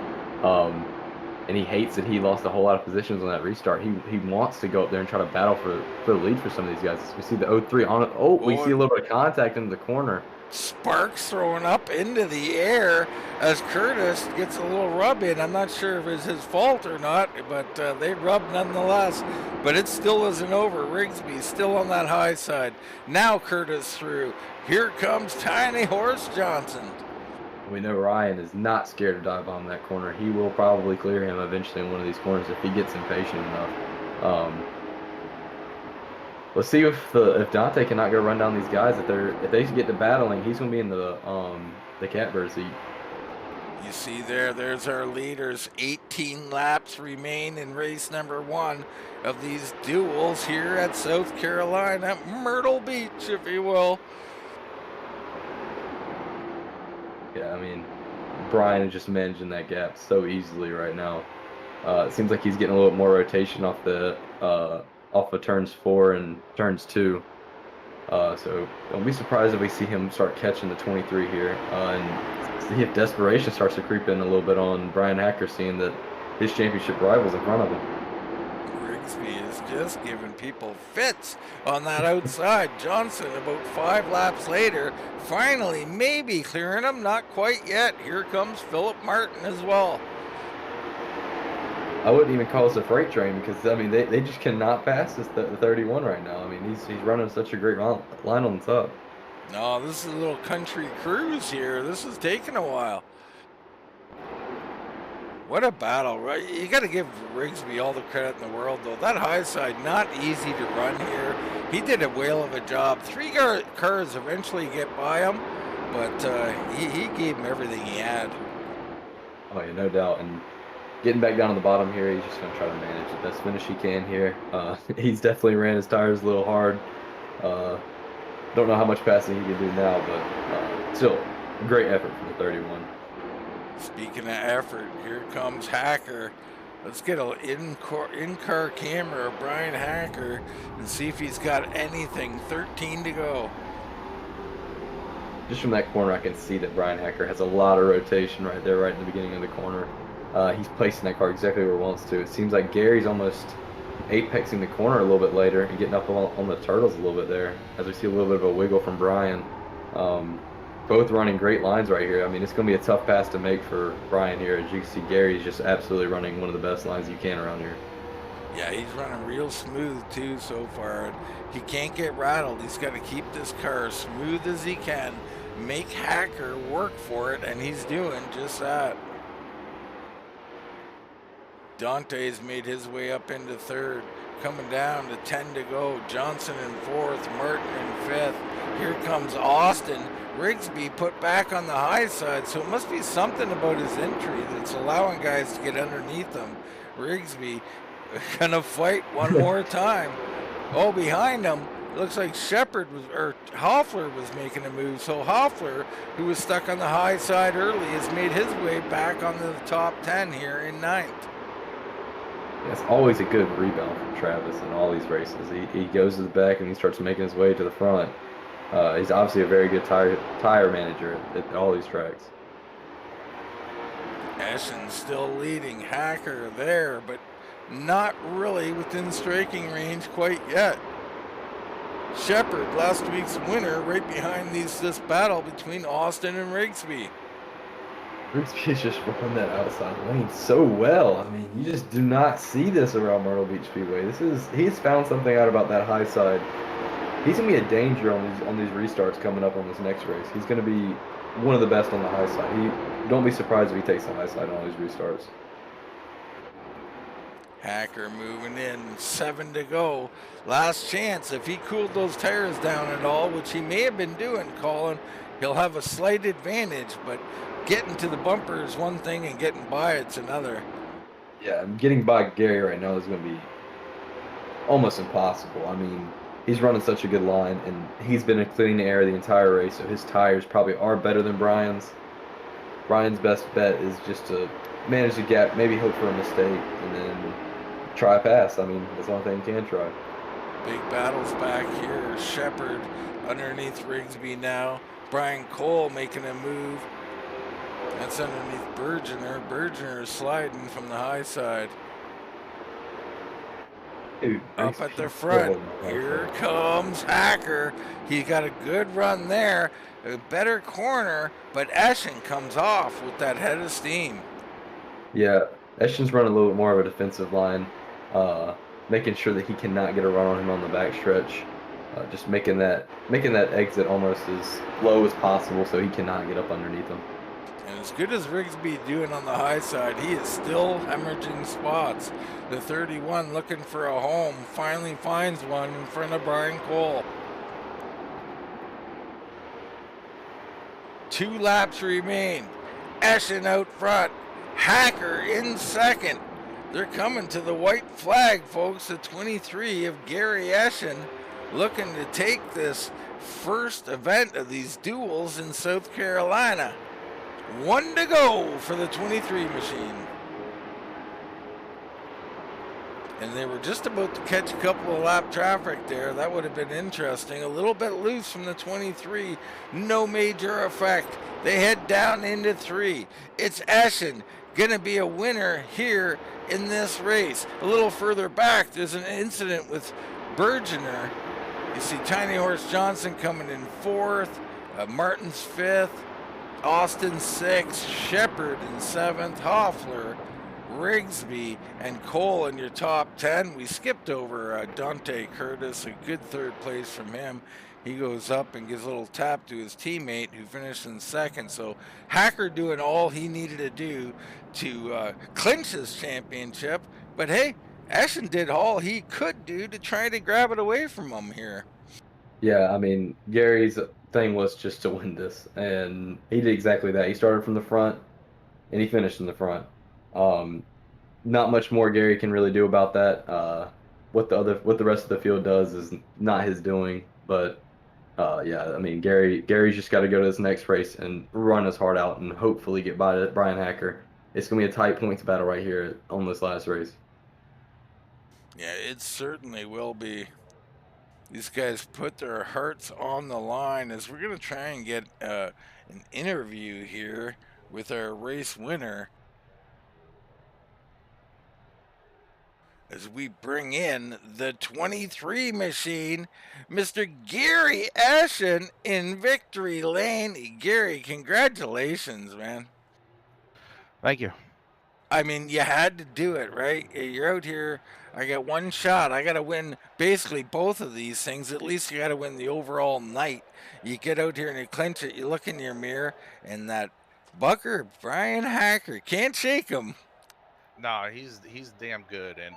S2: And he hates that he lost a whole lot of positions on that restart. He wants to go up there and try to battle for the lead for some of these guys. We see the 03 on it. Oh, we see a little bit of contact into the corner.
S1: Sparks throwing up into the air as Curtis gets a little rub in. I'm not sure if it's his fault or not, but they rub nonetheless. But it still isn't over. Rigsby still on that high side. Now Curtis through. Here comes Tiny Horse Johnson.
S2: We know Ryan is not scared to dive on that corner. He will probably clear him eventually in one of these corners if he gets impatient enough. Let's see if Dante cannot go run down these guys. If they get to battling, he's going to be in the catbird seat.
S1: You see there's our leaders. 18 laps remain in race number 1 of these duels here at South Carolina, Myrtle Beach, if you will.
S2: Yeah, I mean, Bryan is just managing that gap so easily right now. It seems like he's getting a little bit more rotation off of turns 4 and turns 2. So don't be surprised if we see him start catching the 23 here. And see if desperation starts to creep in a little bit on Bryan Hacker, seeing that his championship rival's in front of him.
S1: Rigsby is just giving people fits on that outside. Johnson, about 5 laps later, finally maybe clearing him. Not quite yet. Here comes Philip Martin as well.
S2: I wouldn't even call this a freight train because, I mean, they just cannot pass the 31 right now. I mean, he's running such a great line on the top.
S1: No, this is a little country cruise here. This is taking a while. What a battle, right? You got to give Rigsby all the credit in the world, though. That high side, not easy to run here. He did a whale of a job. 3 cars eventually get by him, but he gave him everything he had.
S2: Oh, yeah, no doubt. And getting back down to the bottom here, he's just going to try to manage the best finish he can here. He's definitely ran his tires a little hard. Don't know how much passing he can do now, but still, great effort from the 31.
S1: Speaking of effort, here comes Hacker. Let's get an in-car camera of Bryan Hacker and see if he's got anything. 13 to go.
S2: Just from that corner, I can see that Bryan Hacker has a lot of rotation right there, right in the beginning of the corner. He's placing that car exactly where he wants to. It seems like Gary's almost apexing the corner a little bit later and getting up on the turtles a little bit there, as we see a little bit of a wiggle from Bryan. Both running great lines right here. I mean, it's going to be a tough pass to make for Bryan here. As you can see, Gary's just absolutely running one of the best lines you can around here.
S1: Yeah, he's running real smooth, too, so far. He can't get rattled. He's got to keep this car as smooth as he can, make Hacker work for it, and he's doing just that. Dante's made his way up into 3rd, coming down to 10 to go. Johnson in 4th, Martin in 5th. Here comes Austin. Rigsby put back on the high side, so it must be something about his entry that's allowing guys to get underneath him. Rigsby gonna fight one more time. Oh, behind him, It looks like Hoffler was making a move. So Hoffler, who was stuck on the high side early, has made his way back on the top 10 here in 9th.
S2: It's always a good rebound from Travis in all these races. He goes to the back and he starts making his way to the front. He's obviously a very good tire manager at all these tracks.
S1: Eschen still leading. Hacker there, but not really within striking range quite yet. Shepard, last week's winner, right behind this battle between Austin and Rigsby.
S2: Rigsby's just run that outside lane so well. I mean, you just do not see this around Myrtle Beach Speedway. He's found something out about that high side. He's gonna be a danger on these restarts coming up on this next race. He's gonna be one of the best on the high side. Don't be surprised if he takes the high side on all these restarts.
S1: Hacker moving in, 7 to go. Last chance. If he cooled those tires down at all, which he may have been doing, Colin, he'll have a slight advantage, but getting to the bumper is one thing and getting by it's another.
S2: Yeah, getting by Gary right now is going to be almost impossible. I mean, he's running such a good line, and he's been in clean air the entire race, so his tires probably are better than Bryan's. Bryan's best bet is just to manage the gap, maybe hope for a mistake, and then try a pass. I mean, that's the only thing you can try.
S1: Big battles back here. Shepard underneath Rigsby now. Brian Cole making a move. That's underneath Bergener. Bergener is sliding from the high side.
S2: Dude,
S1: up at the front. Here comes Hacker. He got a good run there. A better corner, but Eschen comes off with that head of steam.
S2: Yeah, Eschen's running a little bit more of a defensive line, making sure that he cannot get a run on him on the backstretch. Just making that exit almost as low as possible so he cannot get up underneath him.
S1: And as good as Rigsby doing on the high side, he is still hemorrhaging spots. The 31 looking for a home finally finds one in front of Brian Cole. 2 laps remain. Eschen out front. Hacker in second. They're coming to the white flag, folks. The 23 of Gary Eschen looking to take this first event of these duels in South Carolina. 1 to go for the 23 machine. And they were just about to catch a couple of lap traffic there. That would have been interesting. A little bit loose from the 23. No major effect. They head down into 3. It's Eschen going to be a winner here in this race. A little further back, there's an incident with Bergener. You see Tiny Horse Johnson coming in 4th. Martin's 5th. Austin 6th. Shepard in 7th. Hoffler, Rigsby, and Cole in your top 10. We skipped over Dante Curtis, a good 3rd place from him. He goes up and gives a little tap to his teammate who finished in 2nd. So Hacker doing all he needed to do to clinch his championship. But hey, Eschen did all he could do to try to grab it away from him here.
S2: Yeah, I mean, Gary's thing was just to win this, and he did exactly that. He started from the front, and he finished in the front. Not much more Gary can really do about that. What the rest of the field does is not his doing. But yeah, I mean, Gary's just got to go to this next race and run his heart out and hopefully get by Bryan Hacker. It's gonna be a tight points battle right here on this last race.
S1: Yeah, it certainly will be. These guys put their hearts on the line as we're going to try and get an interview here with our race winner as we bring in the 23 machine, Mr. Gary Eschen in victory lane. Gary, congratulations, man.
S11: Thank you.
S1: I mean, you had to do it, right? You're out here. I got one shot. I got to win basically both of these things. At least you got to win the overall night. You get out here and you clinch it. You look in your mirror, and that bucker, Bryan Hacker, can't shake him.
S11: No, he's damn good, and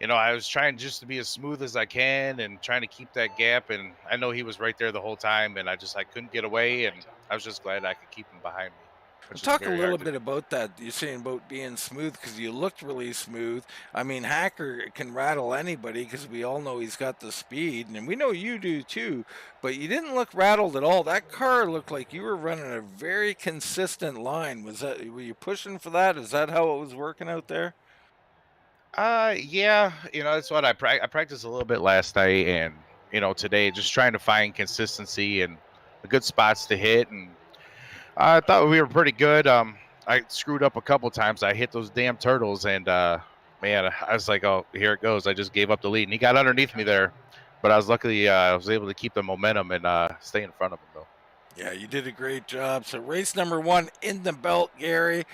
S11: you know, I was trying just to be as smooth as I can and trying to keep that gap, and I know he was right there the whole time, and I couldn't get away, and I was just glad I could keep him behind me. which is
S1: Talk a
S11: very
S1: little
S11: hard to
S1: bit
S11: do.
S1: about that. You're saying about being smooth because you looked really smooth. I mean, Hacker can rattle anybody because we all know he's got the speed, and we know you do too. But you didn't look rattled at all. That car looked like you were running a very consistent line. Were you pushing for that? Is that how it was working out there?
S11: Yeah, that's what I practiced a little bit last night, and today just trying to find consistency and the good spots to hit, and I thought we were pretty good. I screwed up a couple times. I hit those damn turtles, and man, I was like, oh, here it goes. I just gave up the lead, and he got underneath me there, but I was luckily I was able to keep the momentum and stay in front of him though.
S1: Yeah, you did a great job. So race number 1 in the belt, Gary.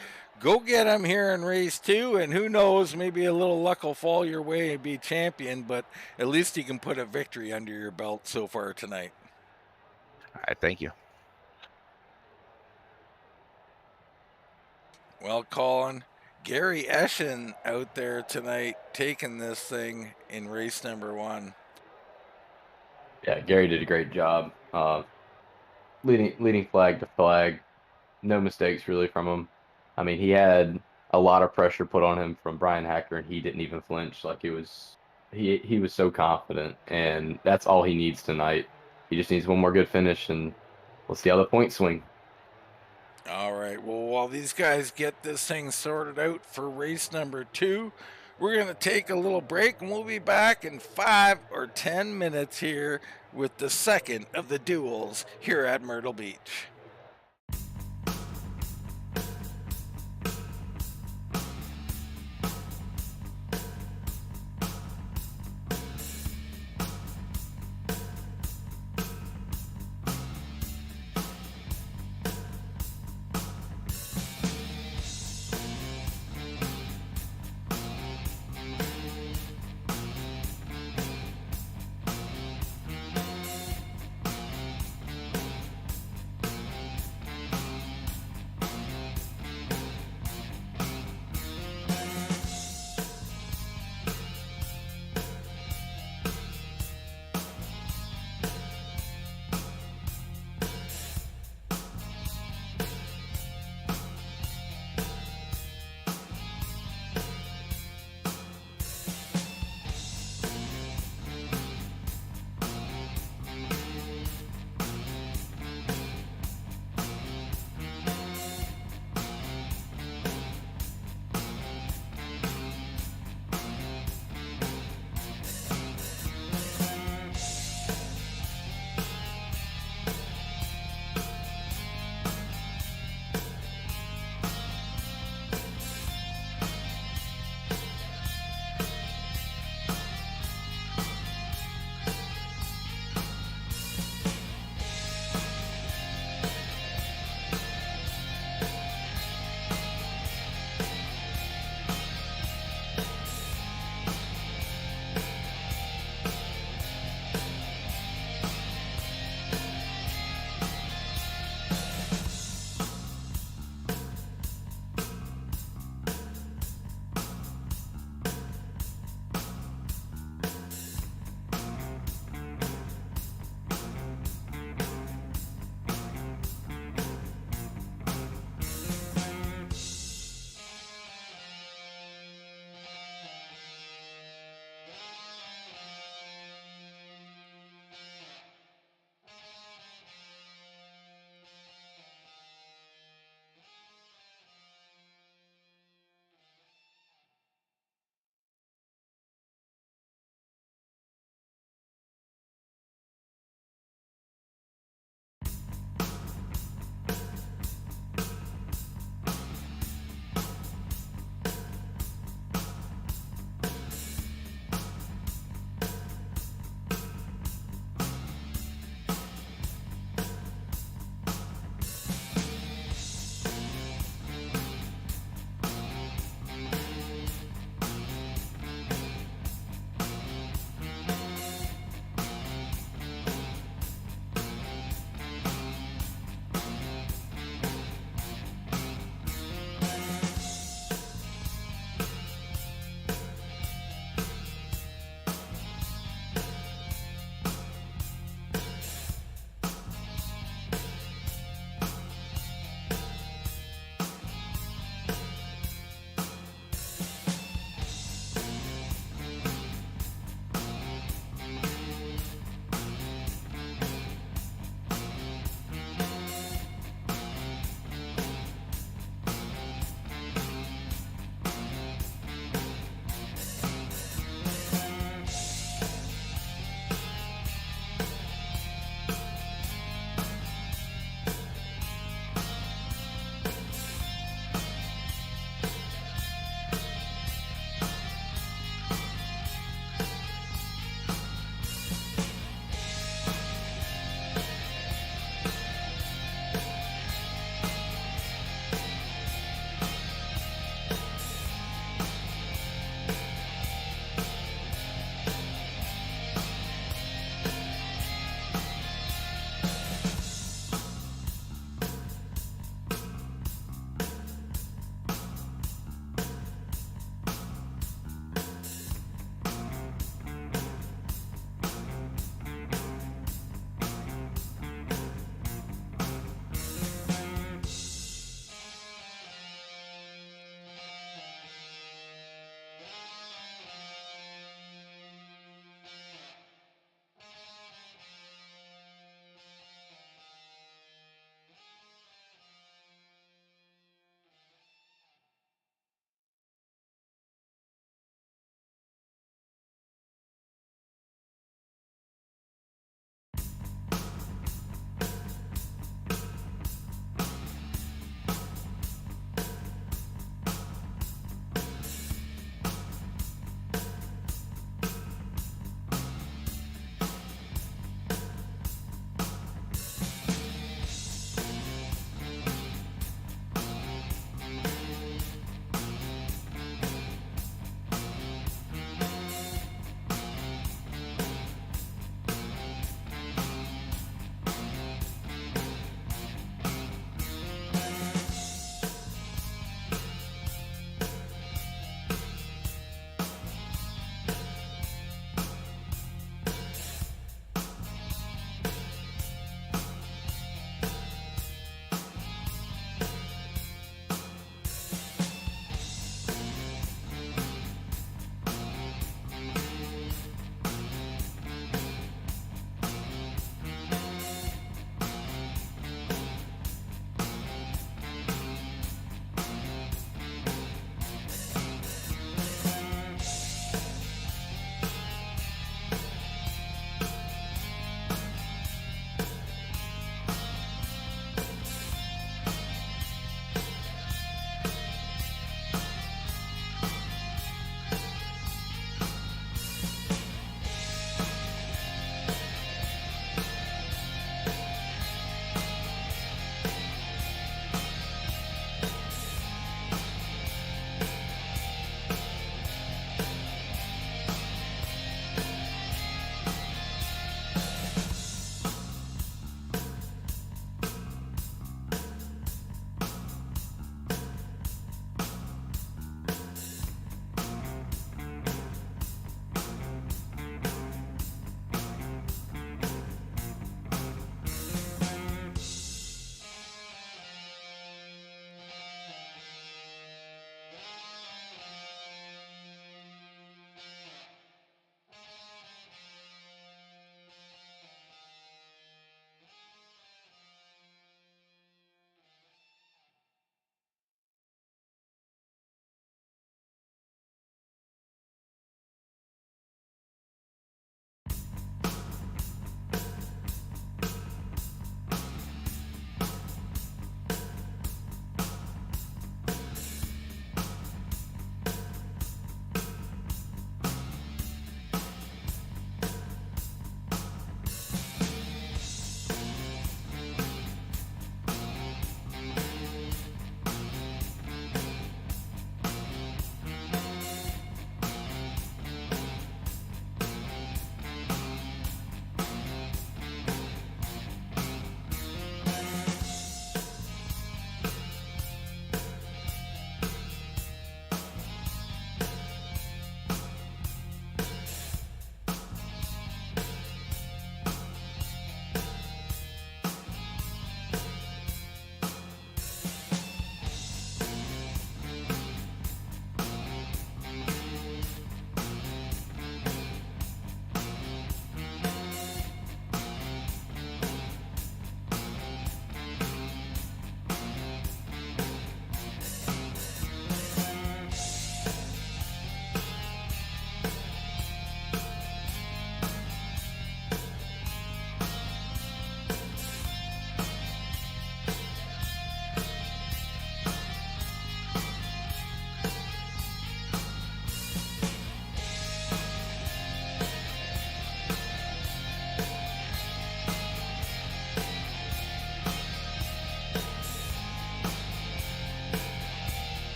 S1: Go get him here in race 2, and who knows, maybe a little luck will fall your way and be champion, but at least you can put a victory under your belt so far tonight.
S11: All right, thank you.
S1: Well, Colin, Gary Eschen out there tonight taking this thing in race number 1.
S2: Yeah, Gary did a great job. Leading flag to flag, no mistakes really from him. I mean, he had a lot of pressure put on him from Bryan Hacker, and he didn't even flinch. Like he was so confident, and that's all he needs tonight. He just needs one more good finish, and we'll see how the points swing.
S1: All right, well, while these guys get this thing sorted out for race number 2, we're going to take a little break, and we'll be back in 5 or 10 minutes here with the second of the duels here at Myrtle Beach.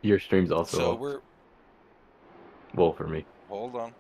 S2: Your stream's also
S1: So
S2: off.
S1: we're
S2: Well, for me.
S1: hold on.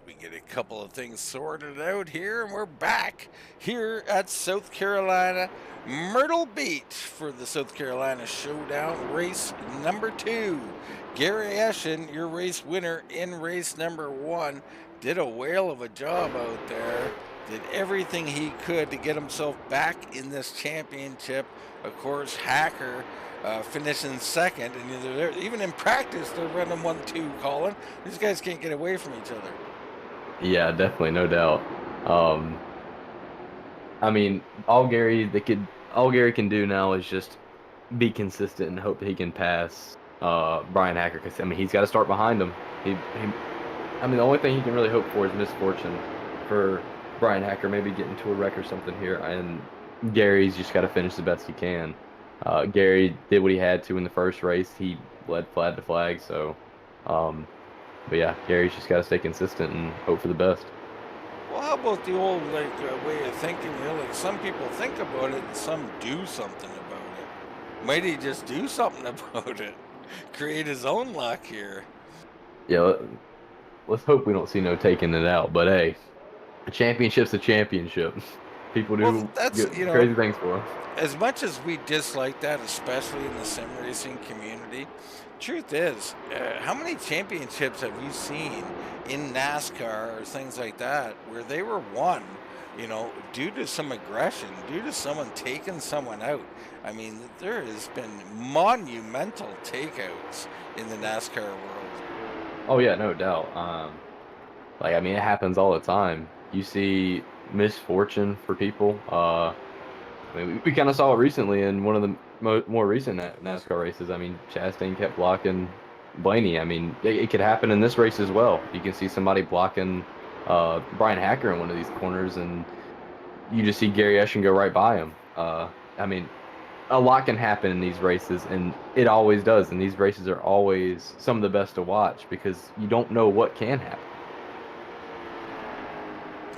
S1: We get a couple of things sorted out here, and we're back here at South Carolina, Myrtle Beach for the South Carolina Showdown, race number 2. Gary Eschen, your race winner in race number 1, did a whale of a job out there. Did everything he could to get himself back in this championship. Of course, Hacker finishing second, and even in practice, they're running 1-2, Colin. These guys can't get away from each other.
S2: Yeah, definitely, no doubt. I mean, all Gary can do now is just be consistent and hope that he can pass Bryan Hacker, because I mean he's got to start behind him. I mean the only thing he can really hope for is misfortune for Bryan Hacker, maybe getting to a wreck or something here, and Gary's just got to finish the best he can. Gary did what he had to in the first race. He led flag to flag, so. But yeah, Gary's just got to stay consistent and hope for the best.
S1: Well, how about the old way of thinking? You know, like some people think about it and some do something about it. Might he just do something about it? Create his own luck here.
S2: Yeah, let's hope we don't see no taking it out. But hey, a championship's a championship. People do crazy things for them.
S1: As much as we dislike that, especially in the sim racing community, truth is, how many championships have you seen in NASCAR or things like that where they were won, you know, due to some aggression, due to someone taking someone out? I mean, there has been monumental takeouts in the NASCAR world.
S2: Oh yeah, no doubt. Like I mean, it happens all the time. You see misfortune for people. I mean, we kind of saw it recently in one of the more recent NASCAR races. I mean, Chastain kept blocking Blaney. I mean, it could happen in this race as well. You can see somebody blocking Bryan Hacker in one of these corners, and you just see Gary Eschen go right by him. I mean, a lot can happen in these races, and it always does. And these races are always some of the best to watch because you don't know what can happen.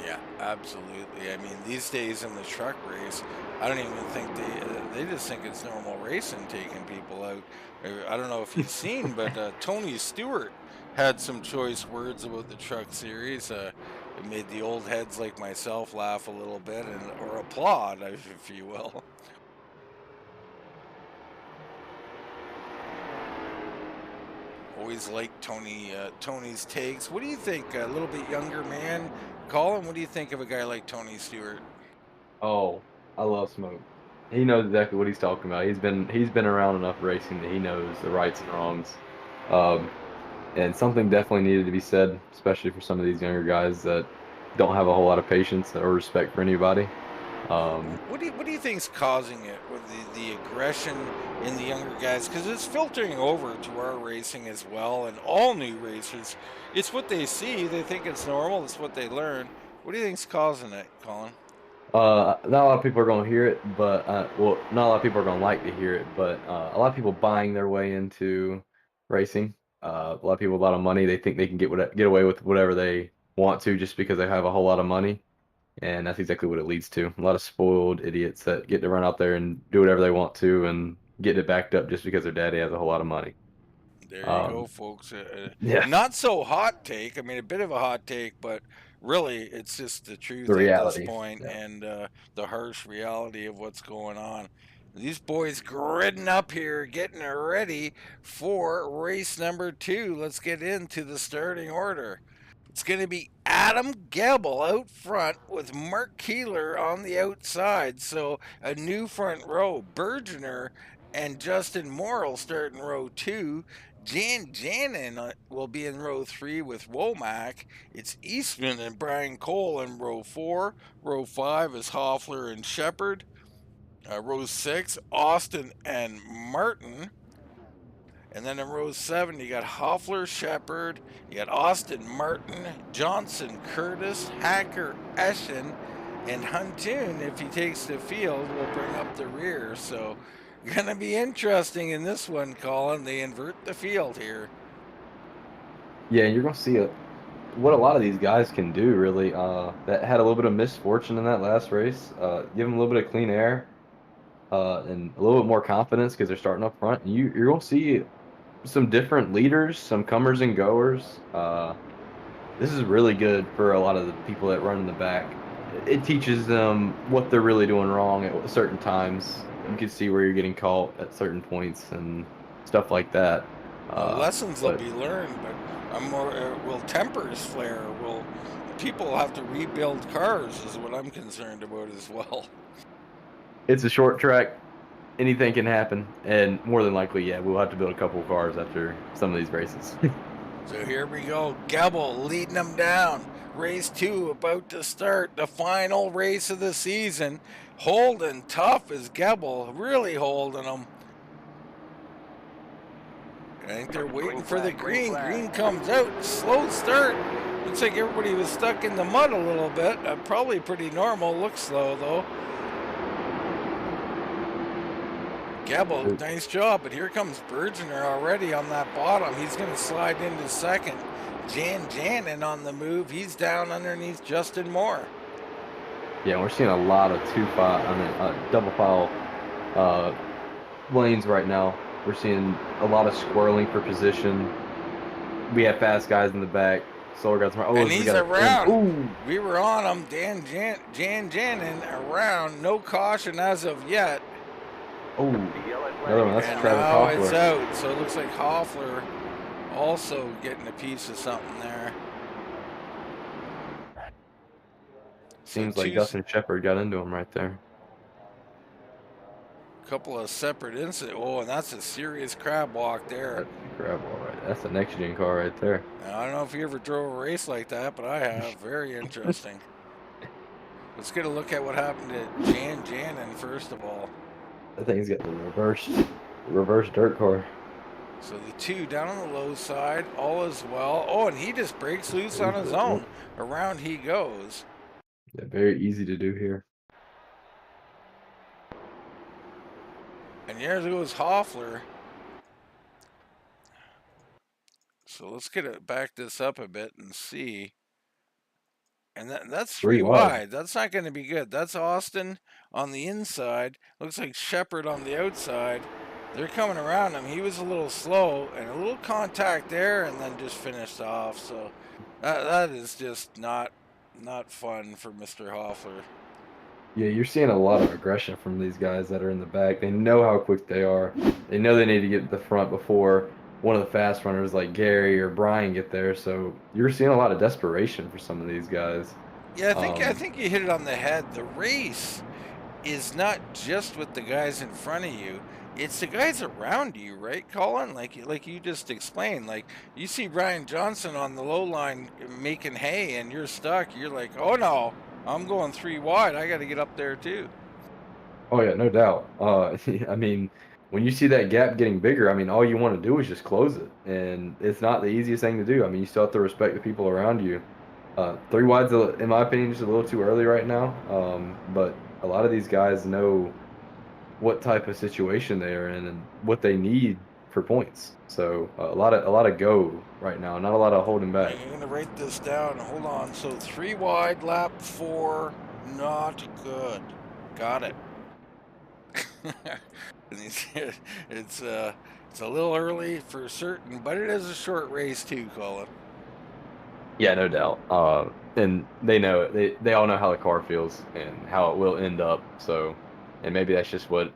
S1: Yeah, absolutely. I mean, these days in the truck race, I don't even think they just think it's normal racing taking people out. I don't know if you've seen, but Tony Stewart had some choice words about the truck series. It made the old heads like myself laugh a little bit, or applaud, if you will. Always like Tony's takes. What do you think? A little bit younger man, Colin. What do you think of a guy like Tony Stewart?
S2: Oh, I love Smoke. He knows exactly what he's talking about. He's been around enough racing that he knows the rights and wrongs. And something definitely needed to be said, especially for some of these younger guys that don't have a whole lot of patience or respect for anybody.
S1: What do you think is causing it with the aggression in the younger guys? Because it's filtering over to our racing as well, and all new racers. It's what they see. They think it's normal. It's what they learn. What do you think is causing it, Colin?
S2: Not a lot of people are going to hear it, but well, not a lot of people are going to like to hear it, but a lot of people buying their way into racing. A lot of people with a lot of money, they think they can get away with whatever they want to just because they have a whole lot of money, and that's exactly what it leads to. A lot of spoiled idiots that get to run out there and do whatever they want to and get it backed up just because their daddy has a whole lot of money.
S1: There you go, folks.
S2: Yeah.
S1: Not so hot take. I mean, a bit of a hot take, but really, it's just the truth
S2: The reality.
S1: At this point,
S2: Yeah.
S1: and the harsh reality of what's going on. These boys gridding up here, getting ready for race number 2. Let's get into the starting order. It's going to be Adam Gebel out front with Mark Keeler on the outside. So a new front row. Bergener and Justin Morrill start in row 2. Janin will be in row 3 with Womack. It's Eastman and Brian Cole in row 4. Row 5 is Hoffler and Shepard. Row 6, Austin and Martin. And then in row 7, you got Hoffler, Shepard, you got Austin, Martin, Johnson, Curtis, Hacker, Eschen, And Huntoon, if he takes the field, will bring up the rear. So gonna be interesting in this one, Colin. They invert the field here.
S2: Yeah, you're gonna see what a lot of these guys can do, really. That had a little bit of misfortune in that last race. Give them a little bit of clean air, and a little bit more confidence because they're starting up front. And you're gonna see some different leaders, some comers and goers. This is really good for a lot of the people that run in the back. It teaches them what they're really doing wrong at certain times. You can see where you're getting caught at certain points and stuff like that.
S1: Lessons will
S2: but
S1: be learned, but will tempers flare? Will people have to rebuild cars? Is what I'm concerned about as well.
S2: it's a short track. Anything can happen, and more than likely, yeah, we'll have to build a couple of cars after some of these races.
S1: So here we go. Gebel leading them down. Race 2 about to start. The final race of the season. Holding tough as Gebel. Really holding them. I think they're waiting for the green. Green comes out. Slow start. Looks like everybody was stuck in the mud a little bit. Probably pretty normal. Looks slow though. Gebel, nice job, but here comes Bergener already on that bottom. He's going to slide into second. Janin on the move. He's down underneath Justin Moore.
S2: Yeah, we're seeing a lot of double file lanes right now. We're seeing a lot of squirreling for position. We have fast guys in the back. Slower guys.
S1: And he's around. Ooh. We were on him. Janin around. No caution as of yet.
S2: Oh, another one. That's
S1: and
S2: Travis
S1: now
S2: Hoffler.
S1: It's out. So it looks like Hoffler also getting a piece of something there.
S2: Seems like Dustin Shepard got into him right there.
S1: Couple of separate incidents. Oh, and that's a serious crab walk there.
S2: That's a crab walk right. That's a next gen car right there.
S1: Now, I don't know if you ever drove a race like that, but I have. Very interesting. Let's get a look at what happened to Janin first of all.
S2: I think he's got the reverse dirt car.
S1: So the 2 down on the low side, all is well. Oh, and he just breaks loose on his own. Around he goes.
S2: Yeah, very easy to do here.
S1: And there goes Hoffler. So let's back this up a bit and see. And that's 3 wide. That's not going to be good. That's Austin on the inside. Looks like Shepard on the outside. They're coming around him. He was a little slow and a little contact there and then just finished off. So that is just not fun for Mr. Hoffler.
S2: Yeah, you're seeing a lot of aggression from these guys that are in the back. They know how quick they are. They know they need to get to the front before one of the fast runners like Gary or Bryan get there. So you're seeing a lot of desperation for some of these guys.
S1: Yeah, I think you hit it on the head. The race is not just with the guys in front of you. It's the guys around you, right, Colin? Like you just explained. Like you see Ryan Johnson on the low line making hay and you're stuck. You're like, oh no, I'm going 3 wide. I got to get up there too.
S2: Oh yeah, no doubt. I mean, when you see that gap getting bigger, I mean, all you want to do is just close it, and it's not the easiest thing to do. I mean, you still have to respect the people around you. 3 wide's, in my opinion, just a little too early right now. But a lot of these guys know what type of situation they are in and what they need for points. So a lot of go right now, not a lot of holding back.
S1: I'm gonna write this down. Hold on. So 3 wide, lap 4, not good. Got it. It's a little early for certain, but it is a short race too, Colin.
S2: Yeah, no doubt. And they know it. They all know how the car feels and how it will end up. So, and maybe that's just what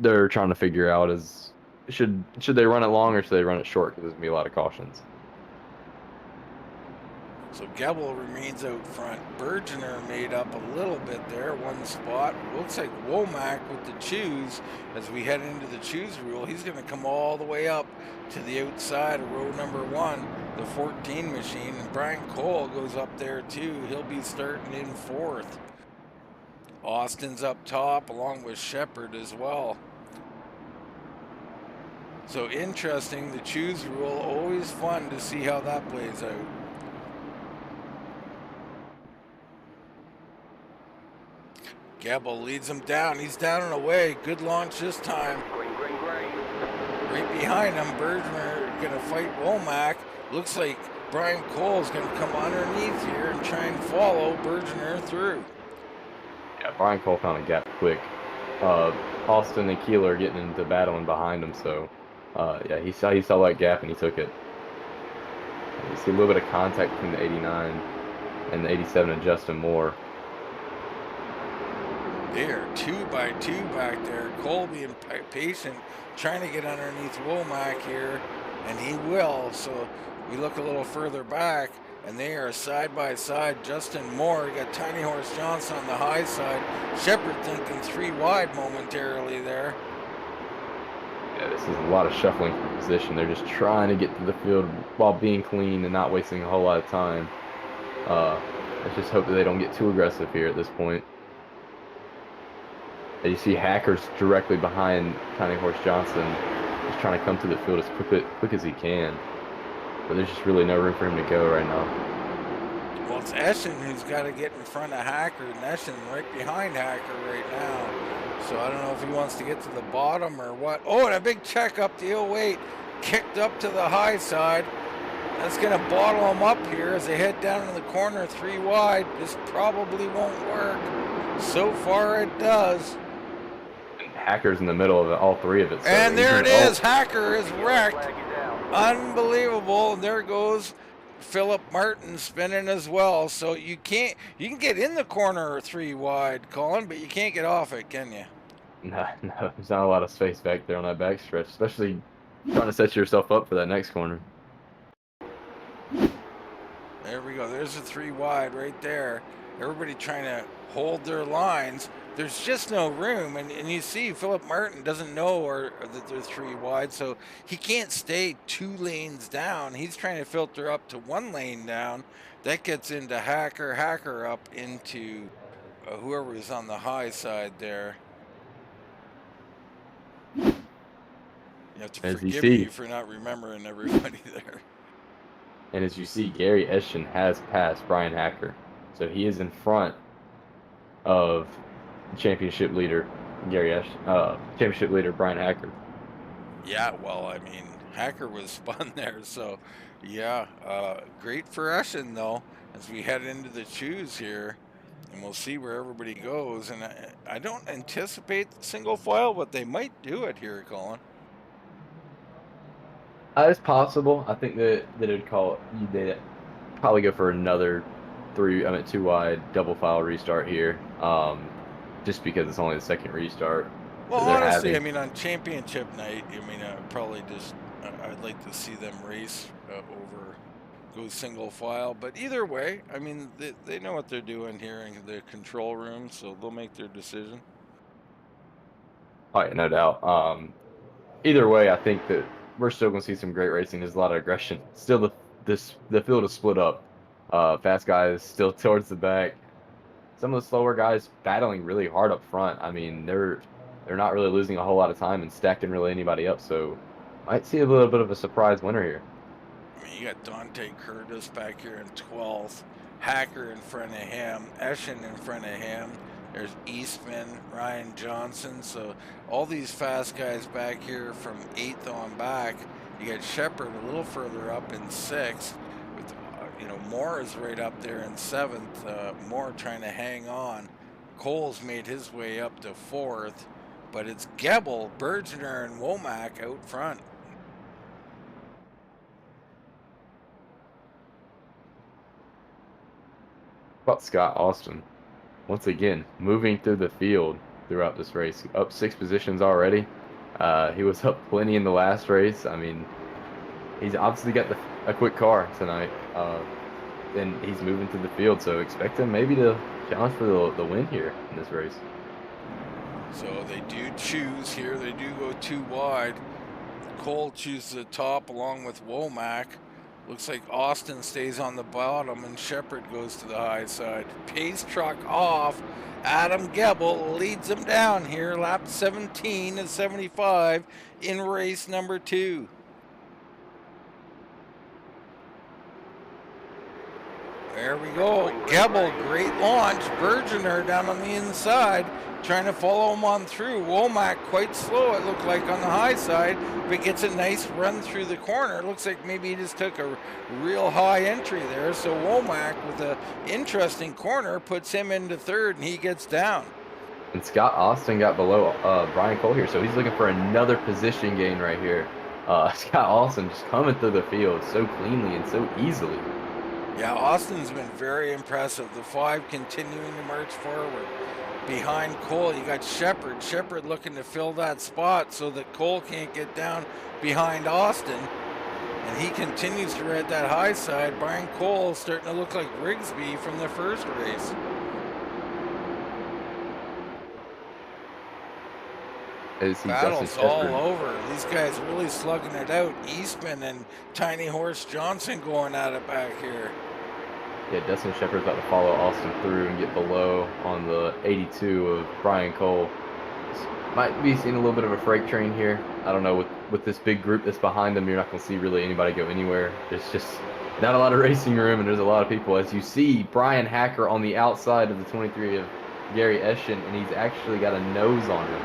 S2: they're trying to figure out is should they run it long or should they run it short? Because there's gonna be a lot of cautions.
S1: So Gebel remains out front. Bergener made up a little bit there, 1 spot. Looks like Womack with the choose as we head into the choose rule. He's going to come all the way up to the outside of row number 1, the 14 machine. And Brian Cole goes up there too. He'll be starting in 4th. Austin's up top along with Shepard as well. So interesting, the choose rule, always fun to see how that plays out. Gebel leads him down. He's down and away. Good launch this time.
S12: Green, green, green.
S1: Right behind him, Bergner gonna fight Womack. Looks like Brian Cole's gonna come underneath here and try and follow Bergner through.
S2: Yeah, Brian Cole found a gap quick. Austin and Keeler are getting into battling behind him, so yeah, he saw that gap and he took it. You see a little bit of contact between the 89 and the 87 and Justin Moore.
S1: They are 2 by 2 back there. Cole being patient, trying to get underneath Womack here, and he will. So we look a little further back, and they are side by side. Justin Moore, you got Tiny Horse Johnson on the high side. Shepard thinking 3 wide momentarily there.
S2: Yeah, this is a lot of shuffling for position. They're just trying to get to the field while being clean and not wasting a whole lot of time. Let's just hope that they don't get too aggressive here at this point. And you see Hacker's directly behind Tiny Horse Johnson, just trying to come to the field as quick as he can. But there's just really no room for him to go right now.
S1: Well, it's Eschen who's got to get in front of Hacker, and Eschen right behind Hacker right now. So I don't know if he wants to get to the bottom or what. Oh, and a big check up the 08, kicked up to the high side. That's going to bottle him up here as they head down in the corner 3 wide. This probably won't work. So far it does.
S2: Hacker's in the middle of all 3 of it. So
S1: and there it is. Hacker is wrecked. Unbelievable. And there goes Philip Martin spinning as well. So you can get in the corner 3 wide, Colin, but you can't get off it, can you?
S2: No, there's not a lot of space back there on that backstretch, especially trying to set yourself up for that next corner.
S1: There we go. There's a 3 wide right there. Everybody trying to hold their lines. There's just no room, and you see Philip Martin doesn't know that they're 3 wide, so he can't stay 2 lanes down. He's trying to filter up to 1 lane down. That gets into Hacker up into whoever is on the high side there. You have to forgive me for not remembering everybody there.
S2: And as you see, Gary Eschen has passed Bryan Hacker, so he is in front of championship leader championship leader Bryan Hacker.
S1: Yeah, well, I mean, Hacker was spun there, so yeah, great for Eschen though as we head into the choose here, and we'll see where everybody goes. And I don't anticipate single file, but they might do it here, Colin.
S2: It's possible. I think that they'd probably go for another 2 wide double file restart here. Just because it's only the 2nd restart.
S1: Well, honestly, I mean, on championship night, I mean, I'd like to see them race go single file. But either way, I mean, they know what they're doing here in the control room, so they'll make their decision.
S2: Oh, yeah, no doubt. Either way, I think that we're still going to see some great racing. There's a lot of aggression. Still, the field is split up. Fast guys still towards the back. Some of the slower guys battling really hard up front. I mean, they're not really losing a whole lot of time and stacking really anybody up. So, might see a little bit of a surprise winner here.
S1: I mean, you got Dante Curtis back here in 12th, Hacker in front of him, Eschen in front of him. There's Eastman, Ryan Johnson. So all these fast guys back here from 8th on back. You got Shepard a little further up in 6th. Moore is right up there in 7th. Moore trying to hang on. Cole's made his way up to 4th, but it's Gebel, Bergner, and Womack out front.
S2: About Scott Austin, once again, moving through the field throughout this race. Up 6 positions already. He was up plenty in the last race. I mean, he's obviously got a quick car tonight. And he's moving through the field, so expect him maybe to challenge for the win here in this race.
S1: So they do choose here. They do go 2 wide. Cole chooses the top along with Womack. Looks like Austin stays on the bottom and Shepard goes to the high side. Pace truck off. Adam Gebel leads him down here. Lap 17 of 75 in race number 2. There we go. Gebel, great launch. Bergener down on the inside, trying to follow him on through. Womack quite slow, it looked like, on the high side, but gets a nice run through the corner. It looks like maybe he just took a real high entry there. So Womack, with an interesting corner, puts him into third, and he gets down.
S2: And Scott Austin got below Brian Cole here, so he's looking for another position gain right here. Scott Austin just coming through the field so cleanly and so easily.
S1: Yeah, Austin's been very impressive. The 5 continuing to march forward. Behind Cole, you got Shepard. Shepard looking to fill that spot so that Cole can't get down behind Austin. And he continues to ride that high side. Brian Cole starting to look like Rigsby from the first race. Battle's all over. These guys really slugging it out. Eastman and Tiny Horse Johnson going at it back here.
S2: Yeah, Dustin Shepard's about to follow Austin through and get below on the 82 of Brian Cole. Might be seeing a little bit of a freight train here. I don't know, with this big group that's behind them, you're not going to see really anybody go anywhere. There's just not a lot of racing room, and there's a lot of people. As you see, Bryan Hacker on the outside of the 23 of Gary Eschen, and he's actually got a nose on him.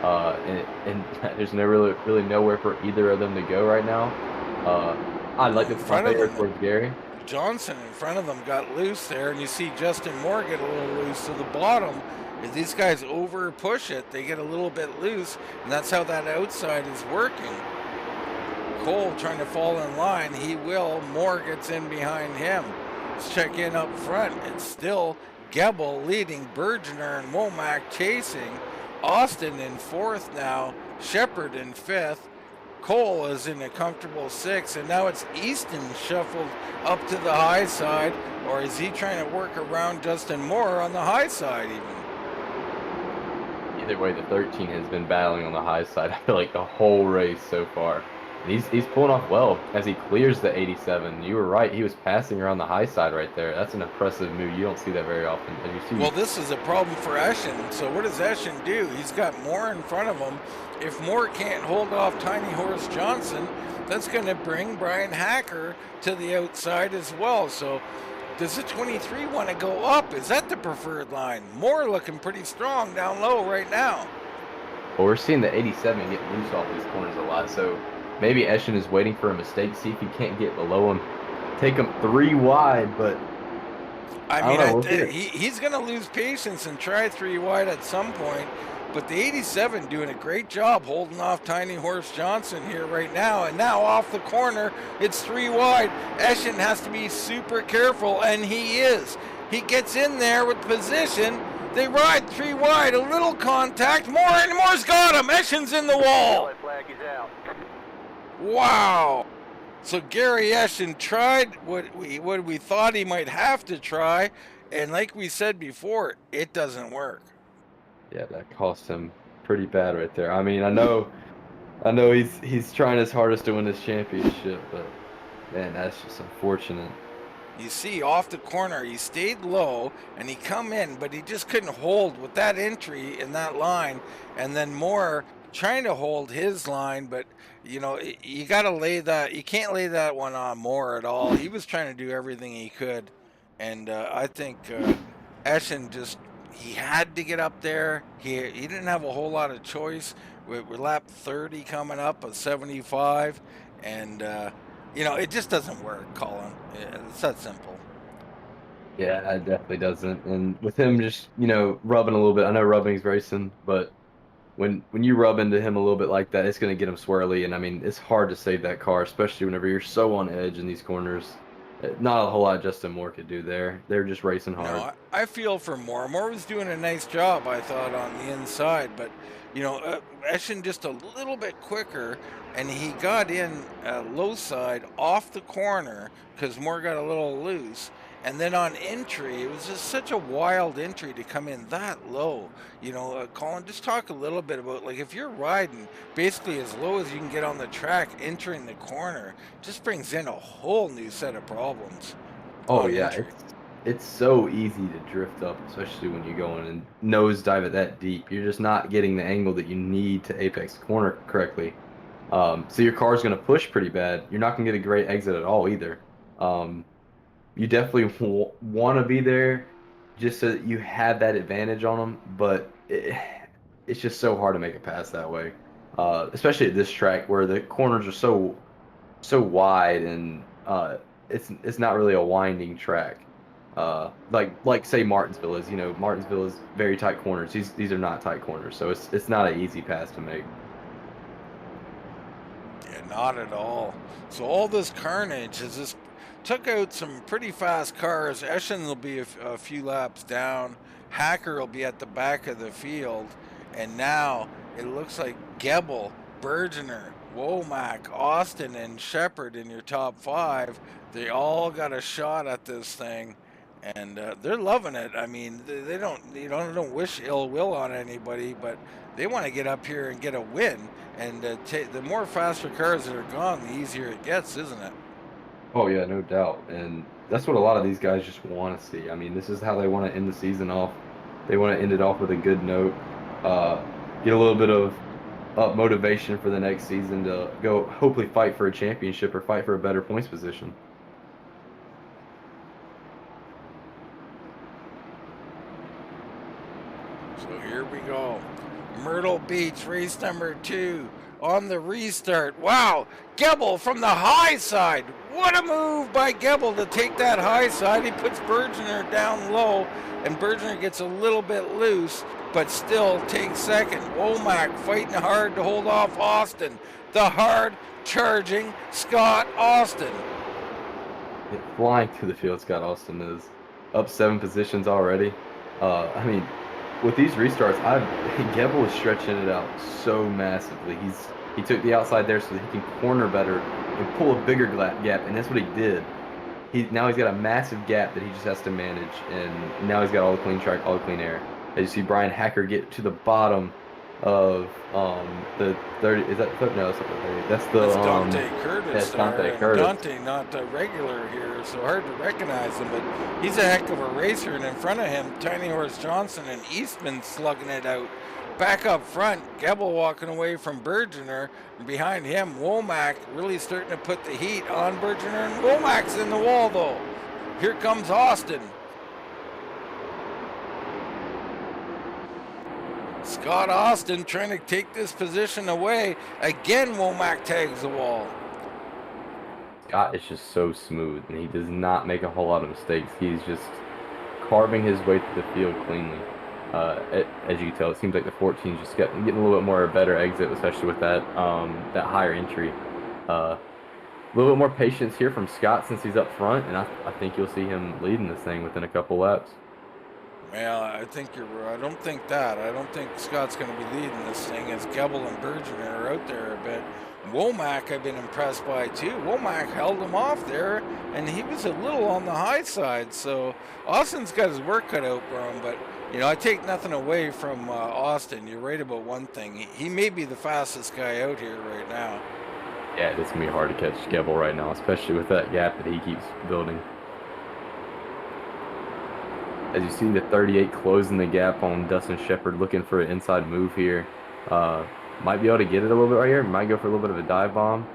S2: And there's really nowhere for either of them to go right now. I'd like to put my finger towards Gary.
S1: Johnson in front of them got loose there, and you see Justin Moore get a little loose to the bottom. If these guys over push it, they get a little bit loose, and that's how that outside is working. Cole trying to fall in line. He will. Moore gets in behind him. Let's check in up front. It's still Gebel leading, Bergener and Womack chasing. Austin in 4th now, Shepard in 5th, Cole is in a comfortable 6th, and now it's Easton shuffled up to the high side, or is he trying to work around Justin Moore on the high side even?
S2: Either way, the 13 has been battling on the high side, I feel like, the whole race so far. And he's pulling off well as he clears the 87. You were right, he was passing around the high side right there. That's an impressive move. You don't see that very often. As you see,
S1: well, this is a problem for Eschen. So what does Eschen do? He's got Moore in front of him. If Moore can't hold off Tiny Horse Johnson, that's going to bring Bryan Hacker to the outside as well. So does the 23 want to go up? Is that the preferred line? Moore looking pretty strong down low right now.
S2: Well, we're seeing the 87 get loose off these corners a lot, so maybe Eschen is waiting for a mistake, see if he can't get below him. Take him 3 wide, but
S1: he's going to lose patience and try 3 wide at some point. But the 87 doing a great job holding off Tiny Horse Johnson here right now. And now off the corner, it's 3 wide. Eschen has to be super careful, and he is. He gets in there with position. They ride 3 wide, a little contact. Moore's got him. Eschen's in the wall.
S12: Flag is out.
S1: Wow. So Gary Eschen tried what we thought he might have to try, and like we said before, it doesn't work.
S2: Yeah, that cost him pretty bad right there. I mean, I know he's trying his hardest to win this championship, but man, that's just unfortunate.
S1: You see off the corner, he stayed low and he come in, but he just couldn't hold with that entry in that line. And then Moore trying to hold his line, but you know, you got to lay that. You can't lay that one on Moore at all. He was trying to do everything he could, and I think Eschen just. He had to get up there. He didn't have a whole lot of choice. We're lap 30 coming up at 75, and you know, it just doesn't work, Colin. It's that simple.
S2: Yeah, it definitely doesn't. And with him just, you know, rubbing a little bit, I know rubbing's racing, but when you rub into him a little bit like that, it's going to get him swirly. And I mean, it's hard to save that car, especially whenever you're so on edge in these corners. Not a whole lot Justin Moore could do there. They're just racing hard.
S1: No, I feel for Moore. Moore was doing a nice job, I thought, on the inside. But, you know, Eschen just a little bit quicker, and he got in low side off the corner because Moore got a little loose. And then on entry, it was just such a wild entry to come in that low. You know, Colin, just talk a little bit about, like, if you're riding basically as low as you can get on the track, entering the corner, just brings in a whole new set of problems.
S2: Oh, yeah. It's so easy to drift up, especially when you're going and nosedive it that deep. You're just not getting the angle that you need to apex the corner correctly. So your car's going to push pretty bad. You're not going to get a great exit at all either. you definitely want to be there just so that you have that advantage on them, but it's just so hard to make a pass that way, especially at this track where the corners are so wide and it's not really a winding track. Like say Martinsville is, Martinsville is very tight corners. These are not tight corners, so it's not an easy pass to make.
S1: Yeah, not at all. So all this carnage has just took out some pretty fast cars. Eschen will be a few laps down. Hacker will be at the back of the field. And now it looks like Gebel, Bergener, Womack, Austin, and Shepard in your top 5. They all got a shot at this thing. And they're loving it. I mean, they don't wish ill will on anybody, but they want to get up here and get a win. And the more faster cars that are gone, the easier it gets, isn't it?
S2: Oh yeah, no doubt. And that's what a lot of these guys just want to see. I mean, this is how they want to end the season off. They want to end it off with a good note. Get a little bit of motivation for the next season to go hopefully fight for a championship or fight for a better points position.
S1: So here we go. Myrtle Beach, race number 2 on the restart. Wow, Gebel from the high side. What a move by Gebel to take that high side. He puts Bergener down low, and Bergener gets a little bit loose, but still takes second. Womack fighting hard to hold off Austin. The hard charging Scott Austin.
S2: Yeah, flying through the field, Scott Austin is up 7 positions already. I mean, with these restarts, Gebel is stretching it out so massively. He took the outside there so that he can corner better and pull a bigger gap, and that's what he did. Now he's got a massive gap that he just has to manage, and now he's got all the clean track, all the clean air. As you see Bryan Hacker get to the bottom of the 30. Is that no? That's not the 30. That's the
S1: Dante Curtis.
S2: That's Dante Curtis.
S1: Dante not regular here, so hard to recognize him, but he's a heck of a racer. And in front of him, Tiny Horse Johnson and Eastman slugging it out. Back up front, Gebel walking away from Bergener. And behind him, Womack really starting to put the heat on Bergener. And Womack's in the wall, though. Here comes Austin. Scott Austin trying to take this position away. Again, Womack tags the wall.
S2: Scott is just so smooth, and he does not make a whole lot of mistakes. He's just carving his way through the field cleanly. As you can tell, it seems like the 14's just getting a little bit more better exit, especially with that that higher entry. A little bit more patience here from Scott since he's up front, and I think you'll see him leading this thing within a couple laps.
S1: Well, I think you're right. I don't think that. I don't think Scott's going to be leading this thing as Gebel and Bergener are out there a bit. Womack I've been impressed by too. Womack held him off there, and he was a little on the high side. So Austin's got his work cut out for him, but I take nothing away from Austin. You're right about one thing. He may be the fastest guy out here right now.
S2: Yeah, it's going to be hard to catch Gebel right now, especially with that gap that he keeps building. As you see the 38 closing the gap on Dustin Shepard, looking for an inside move here. Might be able to get it a little bit right here. Might go for a little bit of a dive bomb.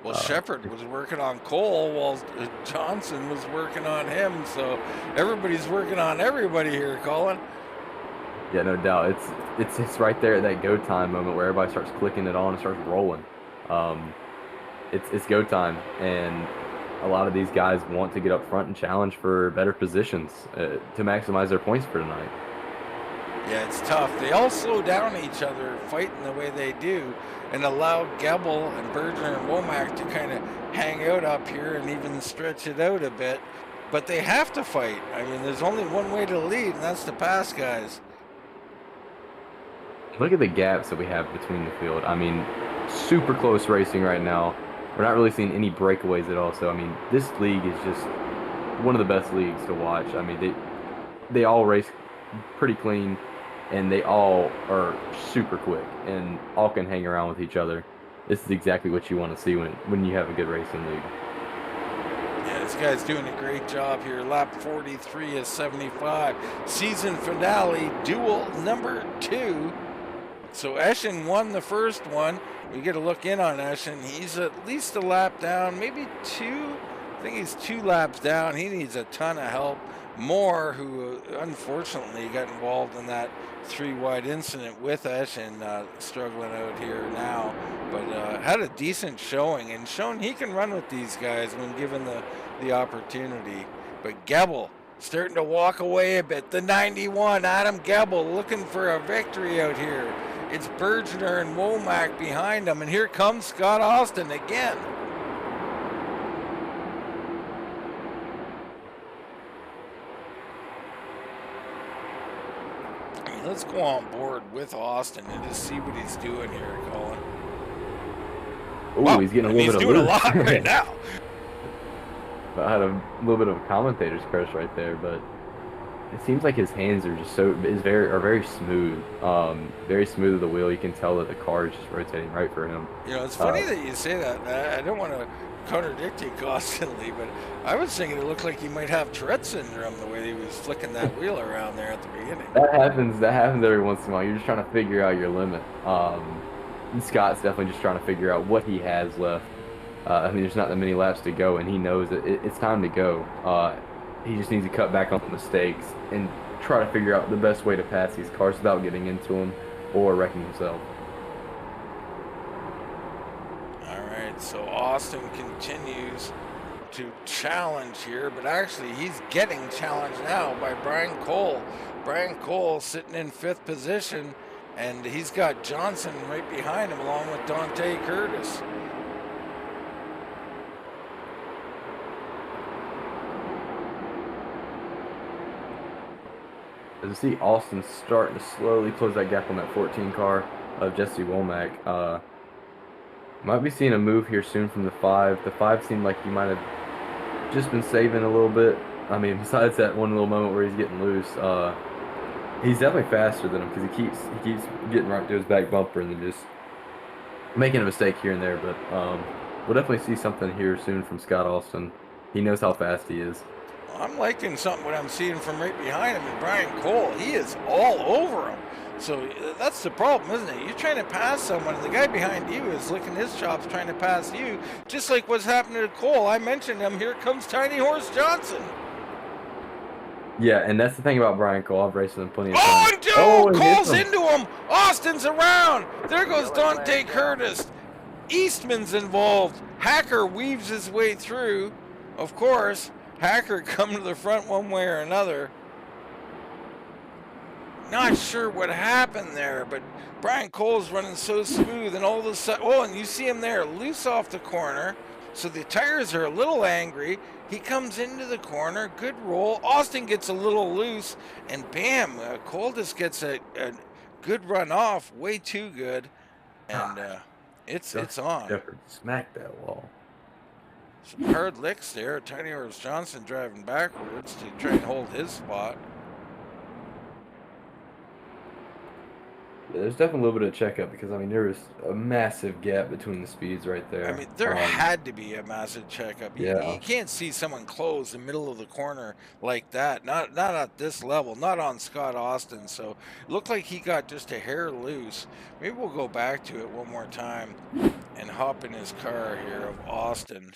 S1: Well, Shepard was working on Cole while Johnson was working on him. So everybody's working on everybody here, Colin.
S2: Yeah, no doubt. It's right there at that go time moment where everybody starts clicking it on and starts rolling. It's go time, and a lot of these guys want to get up front and challenge for better positions to maximize their points for tonight.
S1: Yeah, it's tough. They all slow down each other fighting the way they do and allow Gebel and Bergener and Womack to kind of hang out up here and even stretch it out a bit. But they have to fight. I mean, there's only one way to lead, and that's to pass guys.
S2: Look at the gaps that we have between the field. I mean, super close racing right now. We're not really seeing any breakaways at all. So, I mean, this league is just one of the best leagues to watch. I mean, they all race pretty clean, and they all are super quick and all can hang around with each other. This is exactly what you want to see when you have a good racing league.
S1: Yeah, this guy's doing a great job here. Lap 43 is 75. Season finale, Duel number 2. So Eschen won the first one. We get a look in on Eschen. He's at least a lap down, maybe 2 I think he's 2 laps down. He needs a ton of help. Moore, who unfortunately got involved in that 3-wide incident with Eschen, struggling out here now, but had a decent showing and shown he can run with these guys when given the opportunity. But Gebel starting to walk away a bit. The 91, Adam Gebel, looking for a victory out here. It's Bergener and Womack behind him, and here comes Scott Austin again. Let's go on board with Austin and just see what he's doing here, Colin.
S2: Ooh,
S1: Wow,
S2: he's getting a little bit of
S1: doing a
S2: loose.
S1: lot right now.
S2: I had a little bit of a commentator's curse right there, but it seems like his hands are just very smooth. Very smooth of the wheel. You can tell that the car is just rotating right for him.
S1: You know, it's funny that you say that. I don't want to contradict you constantly, but I was thinking it looked like he might have Tourette syndrome the way he was flicking that wheel around there at the beginning.
S2: That happens every once in a while. You're just trying to figure out your limit. And Scott's definitely just trying to figure out what he has left. I mean, there's not that many laps to go, and he knows that it's time to go. He just needs to cut back on the mistakes and try to figure out the best way to pass these cars without getting into them or wrecking himself.
S1: All right, so Austin continues to challenge here, but actually he's getting challenged now by Brian Cole. Brian Cole sitting in 5th position, and he's got Johnson right behind him along with Dante Curtis.
S2: As you see, Austin starting to slowly close that gap on that 14 car of Jesse Womack. Might be seeing a move here soon from the 5. The 5 seemed like he might have just been saving a little bit. I mean, besides that one little moment where he's getting loose, he's definitely faster than him because he keeps getting right to his back bumper and then just making a mistake here and there. But we'll definitely see something here soon from Scott Austin. He knows how fast he is.
S1: I'm liking something what I'm seeing from right behind him, and Brian Cole, he is all over him. So that's the problem, isn't it? You're trying to pass someone, and the guy behind you is licking his chops trying to pass you, just like what's happening to Cole. I mentioned him. Here comes Tiny Horse Johnson.
S2: Yeah, and that's the thing about Brian Cole. I've raced with him plenty of
S1: Oh,
S2: times.
S1: and Joe
S2: Oh,
S1: Cole's into him. Austin's around. There goes Dante Curtis. Eastman's involved. Hacker weaves his way through. Of course, Hacker come to the front one way or another. Not sure what happened there, but Brian Cole's running so smooth, and all of a sudden, oh, and you see him there, loose off the corner. So the tires are a little angry. He comes into the corner, good roll. Austin gets a little loose, and bam, Cole just gets a good run off, way too good, and it's on.
S2: Jefford smacked that wall.
S1: Some hard licks there. Tiny Horse Johnson driving backwards to try and hold his spot.
S2: Yeah, there's definitely a little bit of checkup because, I mean, there was a massive gap between the speeds right there.
S1: I mean, there had to be a massive checkup.
S2: Yeah.
S1: You can't see someone close the middle of the corner like that. Not at this level. Not on Scott Austin. So it looked like he got just a hair loose. Maybe we'll go back to it one more time and hop in his car here of Austin.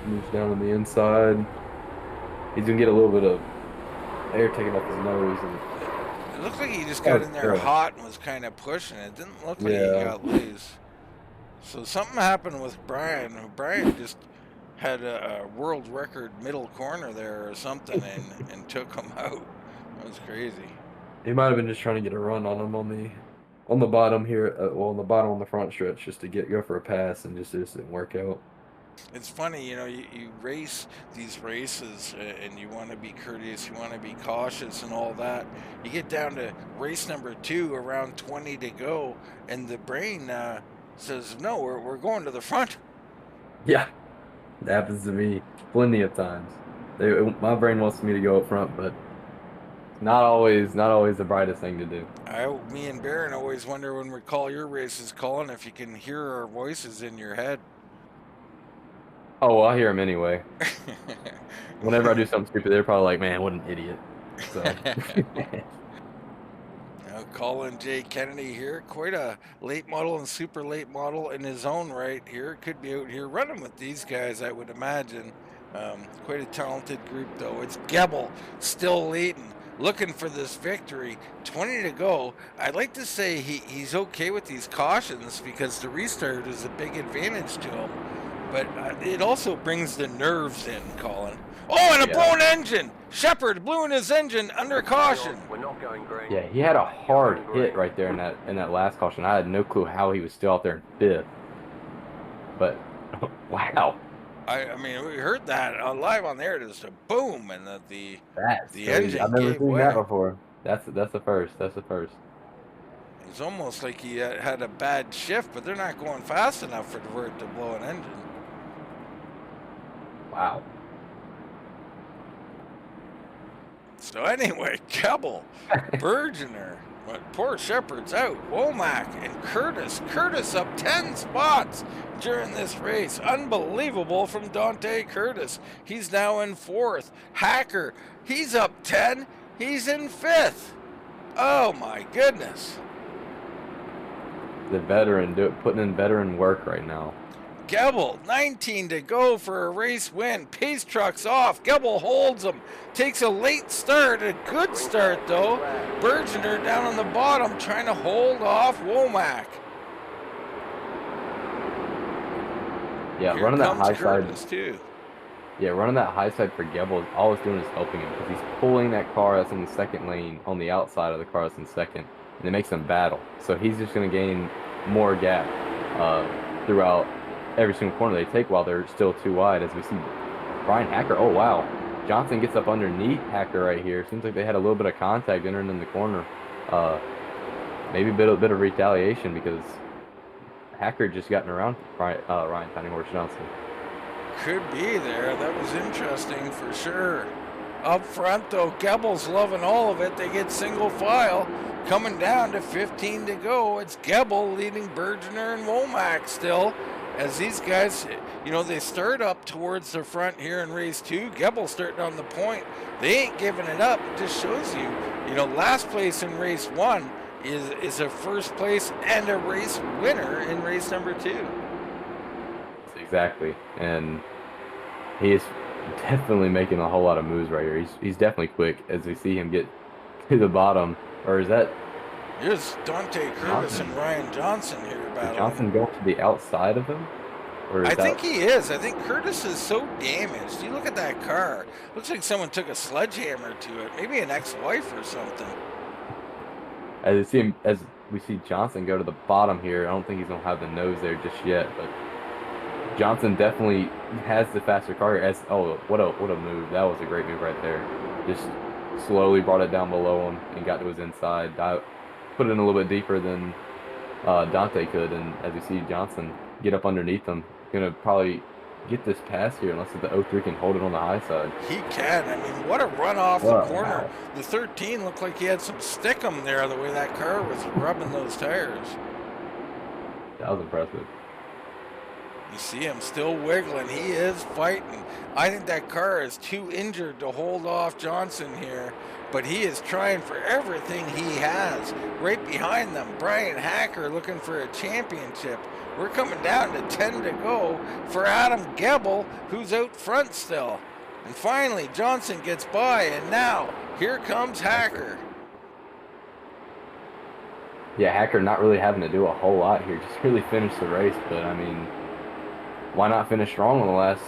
S2: Moves down on the inside. He's going to get a little bit of air taken off his nose. And
S1: it looked like he just got in there hot and was kind of pushing. It didn't look like he got loose. So something happened with Brian. Brian just had a world record middle corner there or something and took him out. That was crazy.
S2: He might have been just trying to get a run on him on the bottom here. On the bottom on the front stretch just to go for a pass, and just didn't work out.
S1: It's funny, you know, you race these races and you want to be courteous, you want to be cautious and all that. You get down to race number 2, around 20 to go, and the brain says, no, we're going to the front.
S2: Yeah, it happens to me plenty of times. My brain wants me to go up front, but not always the brightest thing to do.
S1: Me and Barron always wonder when we call your races, Colin, if you can hear our voices in your head.
S2: Oh, well, I hear them anyway. Whenever I do something stupid, they're probably like, man, what an idiot. So.
S1: Now Colin J. Kennedy here. Quite a late model and super late model in his own right here. Could be out here running with these guys, I would imagine. Quite a talented group, though. It's Gebel still leading, looking for this victory. 20 to go. I'd like to say he's okay with these cautions because the restart is a big advantage to him. But it also brings the nerves in, Colin. Oh, and a blown engine! Shepard blew in his engine under caution.
S12: We're not going green.
S2: Yeah, he had a hard hit right there in that last caution. I had no clue how he was still out there in 5th. But wow.
S1: I mean, we heard that live on there. Just a boom, and the
S2: That's
S1: engine
S2: I've never
S1: gave
S2: seen
S1: way.
S2: that before. That's the first. That's the first.
S1: It's almost like he had a bad shift, but they're not going fast enough for it to blow an engine.
S2: Wow.
S1: So anyway, Gebel, Bergener, but poor Shepard's out. Womack and Curtis. Curtis up 10 spots during this race. Unbelievable from Dante Curtis. He's now in 4th. Hacker, he's up 10. He's in 5th. Oh my goodness.
S2: The veteran putting in veteran work right now.
S1: Gebel, 19 to go for a race win. Pace truck's off. Gebel holds him. Takes a late start, a good start though. Bergener down on the bottom trying to hold off Womack.
S2: Yeah,
S1: Here
S2: running that
S1: comes
S2: high
S1: Curtis
S2: side.
S1: too.
S2: Yeah, running that high side for Gebel, all it's doing is helping him because he's pulling that car that's in the second lane on the outside of the car that's in second, and it makes them battle. So he's just going to gain more gap throughout every single corner they take while they're still too wide. As we see Bryan Hacker, oh wow, Johnson gets up underneath Hacker right here. Seems like they had a little bit of contact entering in the corner. Maybe a bit of retaliation because Hacker just gotten around Ryan Tiny Horse Johnson.
S1: Could be there. That was interesting for sure. Up front though, Gebel's loving all of it. They get single file. Coming down to 15 to go. It's Gebel leading Bergener and Womack still. As these guys, you know, they start up towards the front here in race 2. Gebel starting on the point. They ain't giving it up. It just shows you, you know, last place in race 1 is a first place and a race winner in race number 2.
S2: Exactly, and he is definitely making a whole lot of moves right here. He's definitely quick as we see him get to the bottom. Or is that?
S1: Here's Dante Curtis and Ryan Johnson here battling.
S2: Is Johnson going to the outside of him? Or is
S1: I think he is. I think Curtis is so damaged. You look at that car. Looks like someone took a sledgehammer to it. Maybe an ex-wife or something.
S2: As we see Johnson go to the bottom here, I don't think he's going to have the nose there just yet, but Johnson definitely has the faster car. What a move. That was a great move right there. Just slowly brought it down below him and got to his inside. Put it in a little bit deeper than Dante could, and as you see Johnson get up underneath him, going to probably get this pass here unless the 03 can hold it on the high side.
S1: He can. I mean, what a run off the corner. Wow. The 13 looked like he had some stickum there, the way that car was rubbing those tires.
S2: That was impressive.
S1: You see him still wiggling. He is fighting. I think that car is too injured to hold off Johnson here, but he is trying for everything he has. Right behind them, Bryan Hacker looking for a championship. We're coming down to 10 to go for Adam Gebel, who's out front still. And finally, Johnson gets by, and now here comes Hacker.
S2: Yeah, Hacker not really having to do a whole lot here. Just really finish the race, but I mean, why not finish strong on the last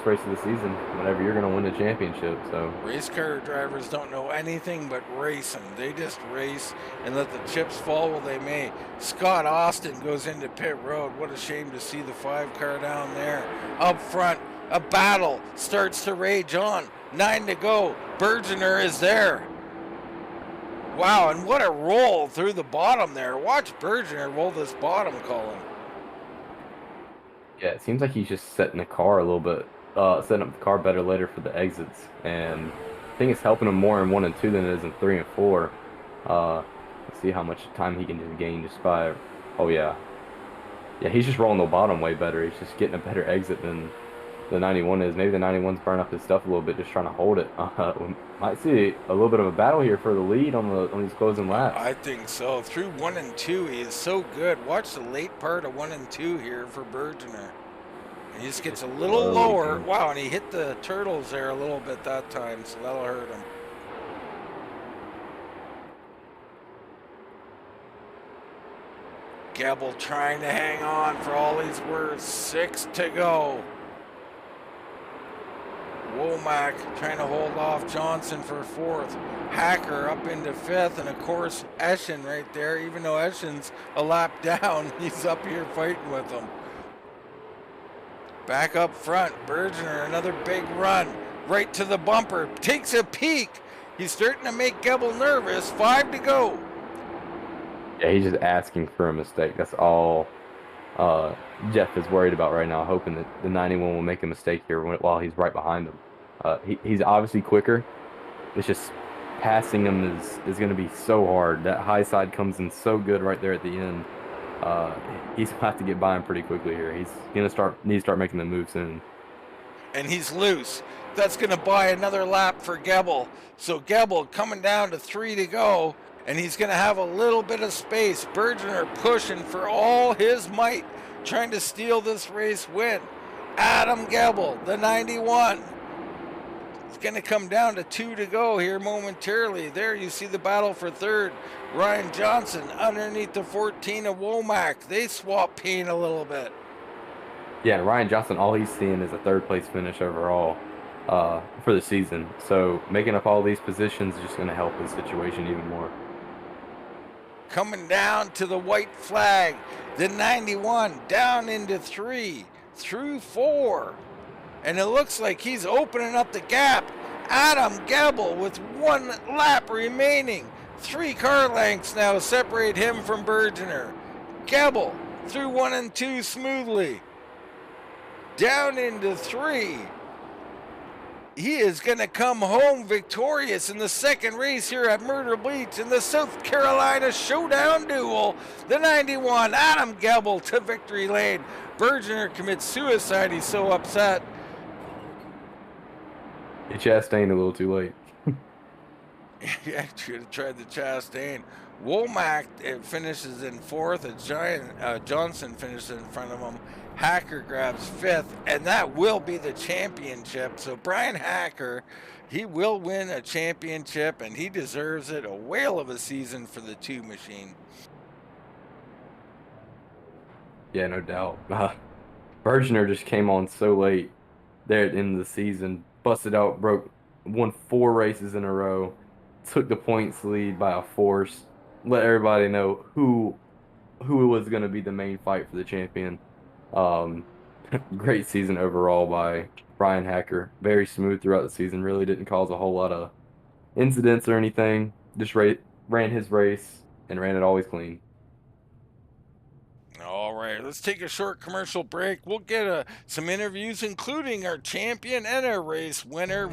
S2: race of the season whenever you're going to win the championship? So
S1: race car drivers don't know anything but racing. They just race and let the chips fall where they may. Scott Austin goes into pit road. What a shame to see the 5 car down there. Up front, a battle starts to rage on. 9 to go. Bergener is there. Wow, and what a roll through the bottom there. Watch Bergener roll this bottom, Colin.
S2: Yeah, it seems like he's just setting the car a little bit, setting up the car better later for the exits, and I think it's helping him more in 1 and 2 than it is in 3 and 4. Let's see how much time he can just gain just by. Oh yeah, he's just rolling the bottom way better. He's just getting a better exit than the 91 is. Maybe the 91's burning up his stuff a little bit, just trying to hold it. We might see a little bit of a battle here for the lead on these closing laps.
S1: I think so. Through 1 and 2, he is so good. Watch the late part of 1 and 2 here for Bergener. He just gets a little
S2: Slowly
S1: lower.
S2: too.
S1: Wow, and he hit the turtles there a little bit that time, so that'll hurt him. Gebel trying to hang on for all he's worth. 6 to go. Womack trying to hold off Johnson for 4th. Hacker up into 5th, and of course Eschen right there. Even though Eschen's a lap down, he's up here fighting with him. Back up front, Bergener, another big run. Right to the bumper, takes a peek. He's starting to make Gebel nervous. 5 to go.
S2: Yeah, he's just asking for a mistake. That's all Jeff is worried about right now, hoping that the 91 will make a mistake here while he's right behind him. He's obviously quicker. It's just passing him is going to be so hard. That high side comes in so good right there at the end. He's going to have to get by him pretty quickly here. He's going to need to start making the move soon.
S1: And he's loose. That's going to buy another lap for Gebel. So Gebel coming down to 3 to go, and he's going to have a little bit of space. Bergener pushing for all his might, trying to steal this race win. Adam Gebel, the 91. It's going to come down to 2 to go here momentarily. There you see the battle for 3rd. Ryan Johnson underneath the 14 of Womack. They swap paint a little bit.
S2: Yeah, Ryan Johnson, all he's seeing is a 3rd place finish overall for the season. So making up all these positions is just going to help his situation even more.
S1: Coming down to the white flag. The 91 down into 3, through 4. And it looks like he's opening up the gap. Adam Gebel with 1 lap remaining. 3 car lengths now separate him from Bergener. Gebel through 1 and 2 smoothly. Down into 3. He is going to come home victorious in the 2nd race here at Myrtle Beach in the South Carolina Showdown Duel. The 91, Adam Gebel to victory lane. Bergener commits suicide. He's so upset.
S2: He Chastained a little too late.
S1: Yeah, should have tried the Chastain. Womack finishes in 4th. Johnson finishes in front of him. Hacker grabs 5th, and that will be the championship. So Bryan Hacker, he will win a championship, and he deserves it. A whale of a season for the 2 machine.
S2: Yeah, no doubt. Bergener just came on so late there at the end of the season, busted out, won 4 races in a row, took the points lead by a force, let everybody know who was going to be the main fight for the champion. Great season overall by Bryan Hacker. Very smooth throughout the season. Really didn't cause a whole lot of incidents or anything. Just ran his race and ran it always clean.
S1: All right, let's take a short commercial break. We'll get some interviews, including our champion and our race winner.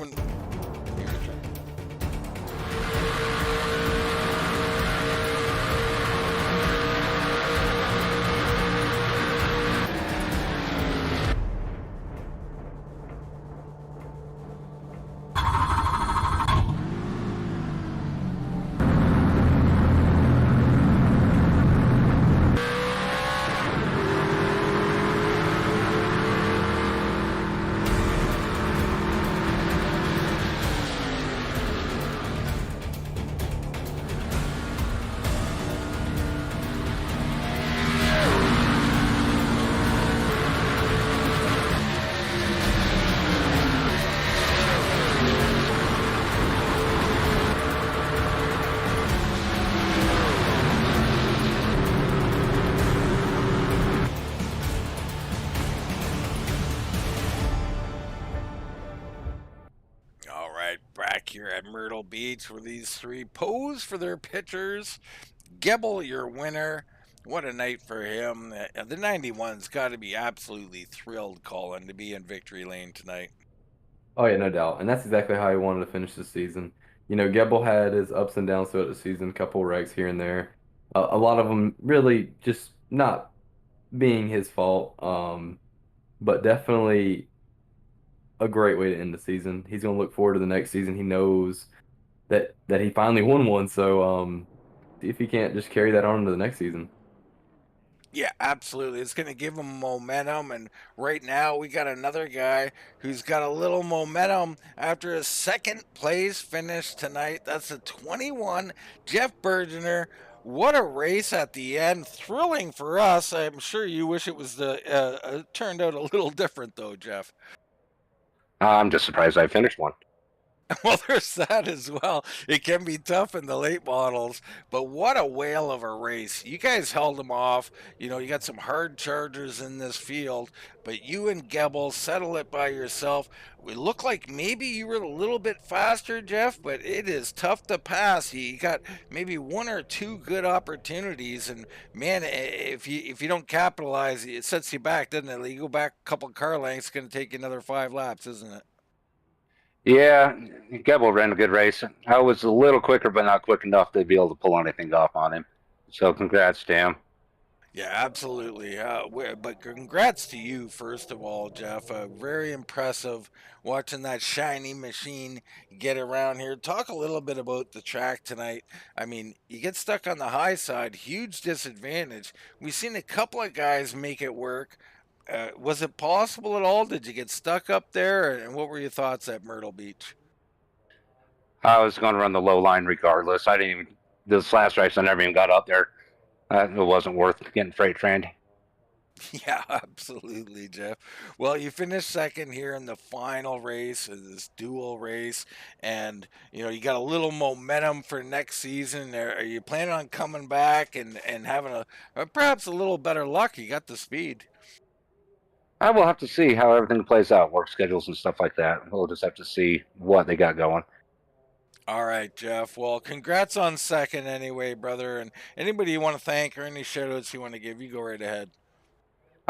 S1: Back here at Myrtle Beach where these 3 pose for their pitchers. Gebel, your winner. What a night for him. The 91's got to be absolutely thrilled, Colin, to be in victory lane tonight.
S2: Oh, yeah, no doubt. And that's exactly how he wanted to finish the season. You know, Gebel had his ups and downs throughout the season, a couple wrecks here and there. A lot of them really just not being his fault, but definitely a great way to end the season. He's going to look forward to the next season. He knows that he finally won one. So see if he can't just carry that on into the next season.
S1: Yeah, absolutely. It's going to give him momentum. And right now, we got another guy who's got a little momentum after a second place finish tonight. That's a 21, Jeff Bergener. What a race at the end. Thrilling for us. I'm sure you wish it was turned out a little different, though, Jeff.
S13: I'm just surprised I finished one.
S1: Well, there's that as well. It can be tough in the late models, but what a whale of a race. You guys held them off. You know, you got some hard chargers in this field, but you and Gebel settle it by yourself. We look like maybe you were a little bit faster, Jeff, but it is tough to pass. You got maybe one or two good opportunities, and man, if you don't capitalize, it sets you back, doesn't it? You go back a couple car lengths, it's going to take you another 5 laps, isn't it?
S13: Yeah, Gebel ran a good race. I was a little quicker, but not quick enough to be able to pull anything off on him. So congrats to him.
S1: Yeah, absolutely. But congrats to you, first of all, Jeff. Very impressive watching that shiny machine get around here. Talk a little bit about the track tonight. I mean, you get stuck on the high side, huge disadvantage. We've seen a couple of guys make it work. Was it possible at all? Did you get stuck up there? And what were your thoughts at Myrtle Beach?
S13: I was going to run the low line regardless. I didn't even, this last race, I never even got up there. It wasn't worth getting freight trained.
S1: Yeah, absolutely, Jeff. Well, you finished second here in the final race of this dual race, and you got a little momentum for next season. Are you planning on coming back and having perhaps a little better luck? You got the speed.
S13: I will have to see how everything plays out, work schedules and stuff like that. We'll just have to see what they got going.
S1: All right, Jeff. Well, congrats on second anyway, brother. And anybody you want to thank or any shout outs you want to give, you go right ahead.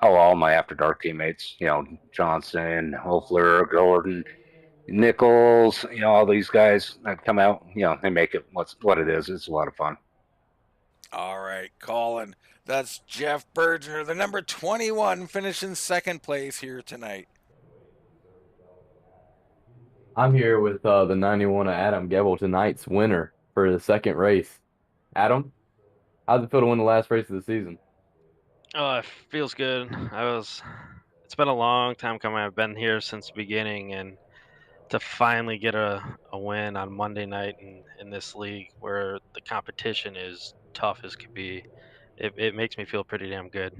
S13: Oh, all my After Dark teammates, Johnson, Hofler, Gordon, Nichols, all these guys that come out, they make it what it is. It's a lot of fun.
S1: All right, Colin. That's Jeff Bergener, the number 21, finishing second place here tonight.
S2: I'm here with the 91 of Adam Gebel, tonight's winner for the second race. Adam, how's it feel to win the last race of the season?
S14: Oh, it feels good. It's been a long time coming. I've been here since the beginning, and to finally get a win on Monday night in this league where the competition is tough as could be, it makes me feel pretty damn good.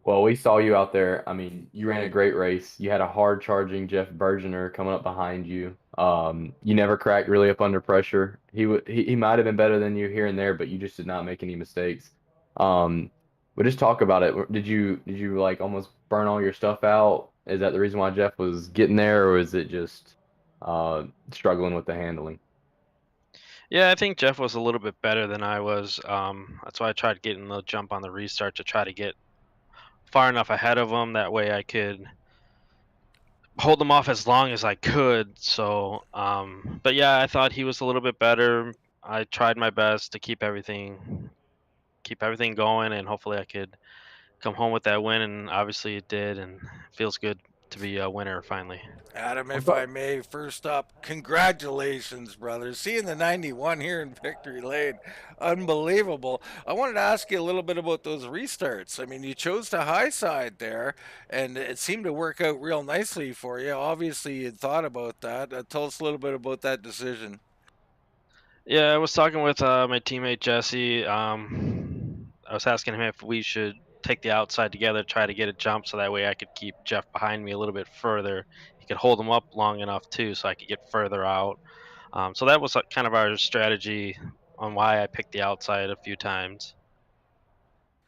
S2: Well, we saw you out there. I mean, you ran a great race. You had a hard charging Jeff Bergener coming up behind you. You never cracked really up under pressure. He might have been better than you here and there, but you just did not make any mistakes. But just talk about it. Did you like almost burn all your stuff out? Is that the reason why Jeff was getting there, or is it just struggling with the handling?
S14: Yeah, I think Jeff was a little bit better than I was. That's why I tried getting the jump on the restart to try to get far enough ahead of him. That way I could hold them off as long as I could. So, but yeah, I thought he was a little bit better. I tried my best to keep everything going, and hopefully I could come home with that win. And obviously it did, and it feels good to be a winner finally.
S1: Adam, if I may, first up, congratulations, brother. Seeing the 91 here in Victory Lane, unbelievable. I wanted to ask you a little bit about those restarts. I mean, you chose the high side there, and it seemed to work out real nicely for you. Obviously, you thought about that. Tell us a little bit about that decision.
S14: Yeah, I was talking with my teammate Jesse. I was asking him if we should take the outside together, try to get a jump, so that way I could keep Jeff behind me a little bit further. He could hold him up long enough too, so I could get further out. So that was kind of our strategy on why I picked the outside a few times.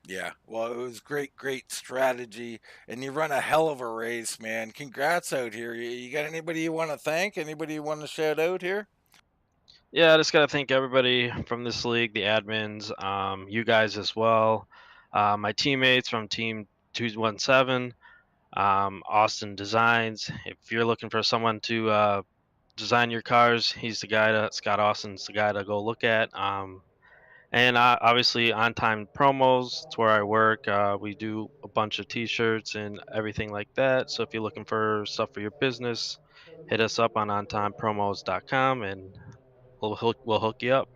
S1: Yeah, well, it was great strategy, and you run a hell of a race, man. Congrats out here. You got anybody you want to thank? Anybody you want to shout out here?
S14: Yeah, I just gotta thank everybody from this league, the admins, you guys as well, my teammates from Team 217, Austin Designs. If you're looking for someone to design your cars, he's the guy. Scott Austin's the guy to go look at. And obviously, on time promos, it's where I work. We do a bunch of T-shirts and everything like that. So if you're looking for stuff for your business, hit us up on ontimepromos.com and we'll hook you up.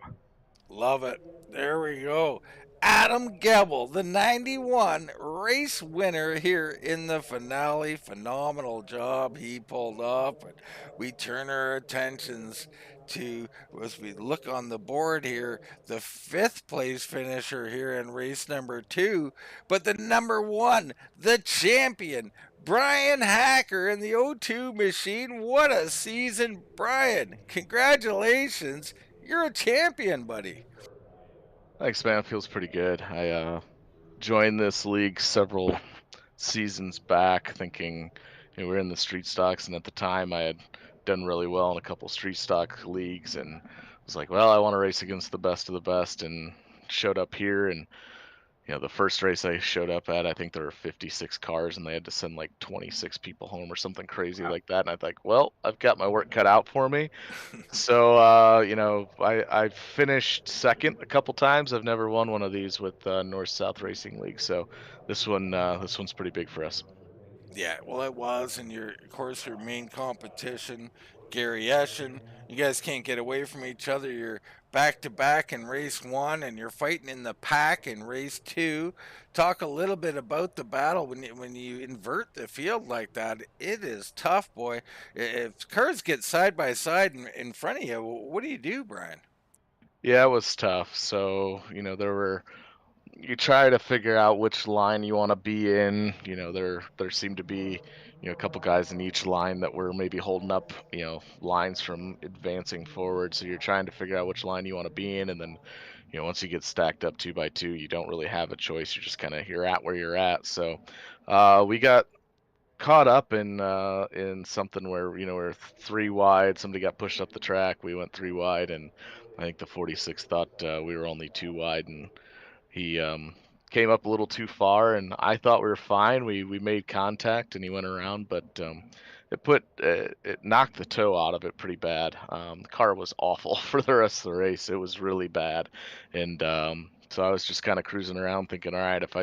S1: Love it. There we go. Adam Gebel, the 91 race winner here in the finale. Phenomenal job he pulled off. But we turn our attentions to, as we look on the board here, the 5th place finisher here in race number 2. But the number 1, the champion, Bryan Hacker in the O2 machine. What a season, Bryan. Congratulations. You're a champion, buddy.
S4: Thanks, man. Feels pretty good. I joined this league several seasons back, thinking we're in the street stocks, and at the time I had done really well in a couple street stock leagues, and was like, well, I want to race against the best of the best, and showed up here. And the first race I showed up at, I think there were 56 cars, and they had to send like 26 people home or something crazy like that. And I thought, well, I've got my work cut out for me. So, I finished second a couple times. I've never won one of these with North-South Racing League. So this one's pretty big for us.
S1: Yeah, well, it was, and of course, your main competition, Gary Eschen. You guys can't get away from each other. You're back to back in race 1, and you're fighting in the pack in race 2. Talk a little bit about the battle when you invert the field like that. It is tough, boy. If cars get side by side in front of you, what do you do, Bryan?
S4: Yeah, it was tough. So you try to figure out which line you want to be in. There seemed to be a couple guys in each line that were maybe holding up lines from advancing forward. So you're trying to figure out which line you want to be in, and then once you get stacked up 2 by 2, you don't really have a choice. You're just you're at where you're at. So we got caught up in something where we're 3 wide. Somebody got pushed up the track. We went 3 wide, and I think the 46 thought we were only 2 wide, and he came up a little too far, and I thought we were fine. We made contact, and he went around, but it knocked the toe out of it pretty bad. The car was awful for the rest of the race. It was really bad, and so I was just kind of cruising around thinking, all right, if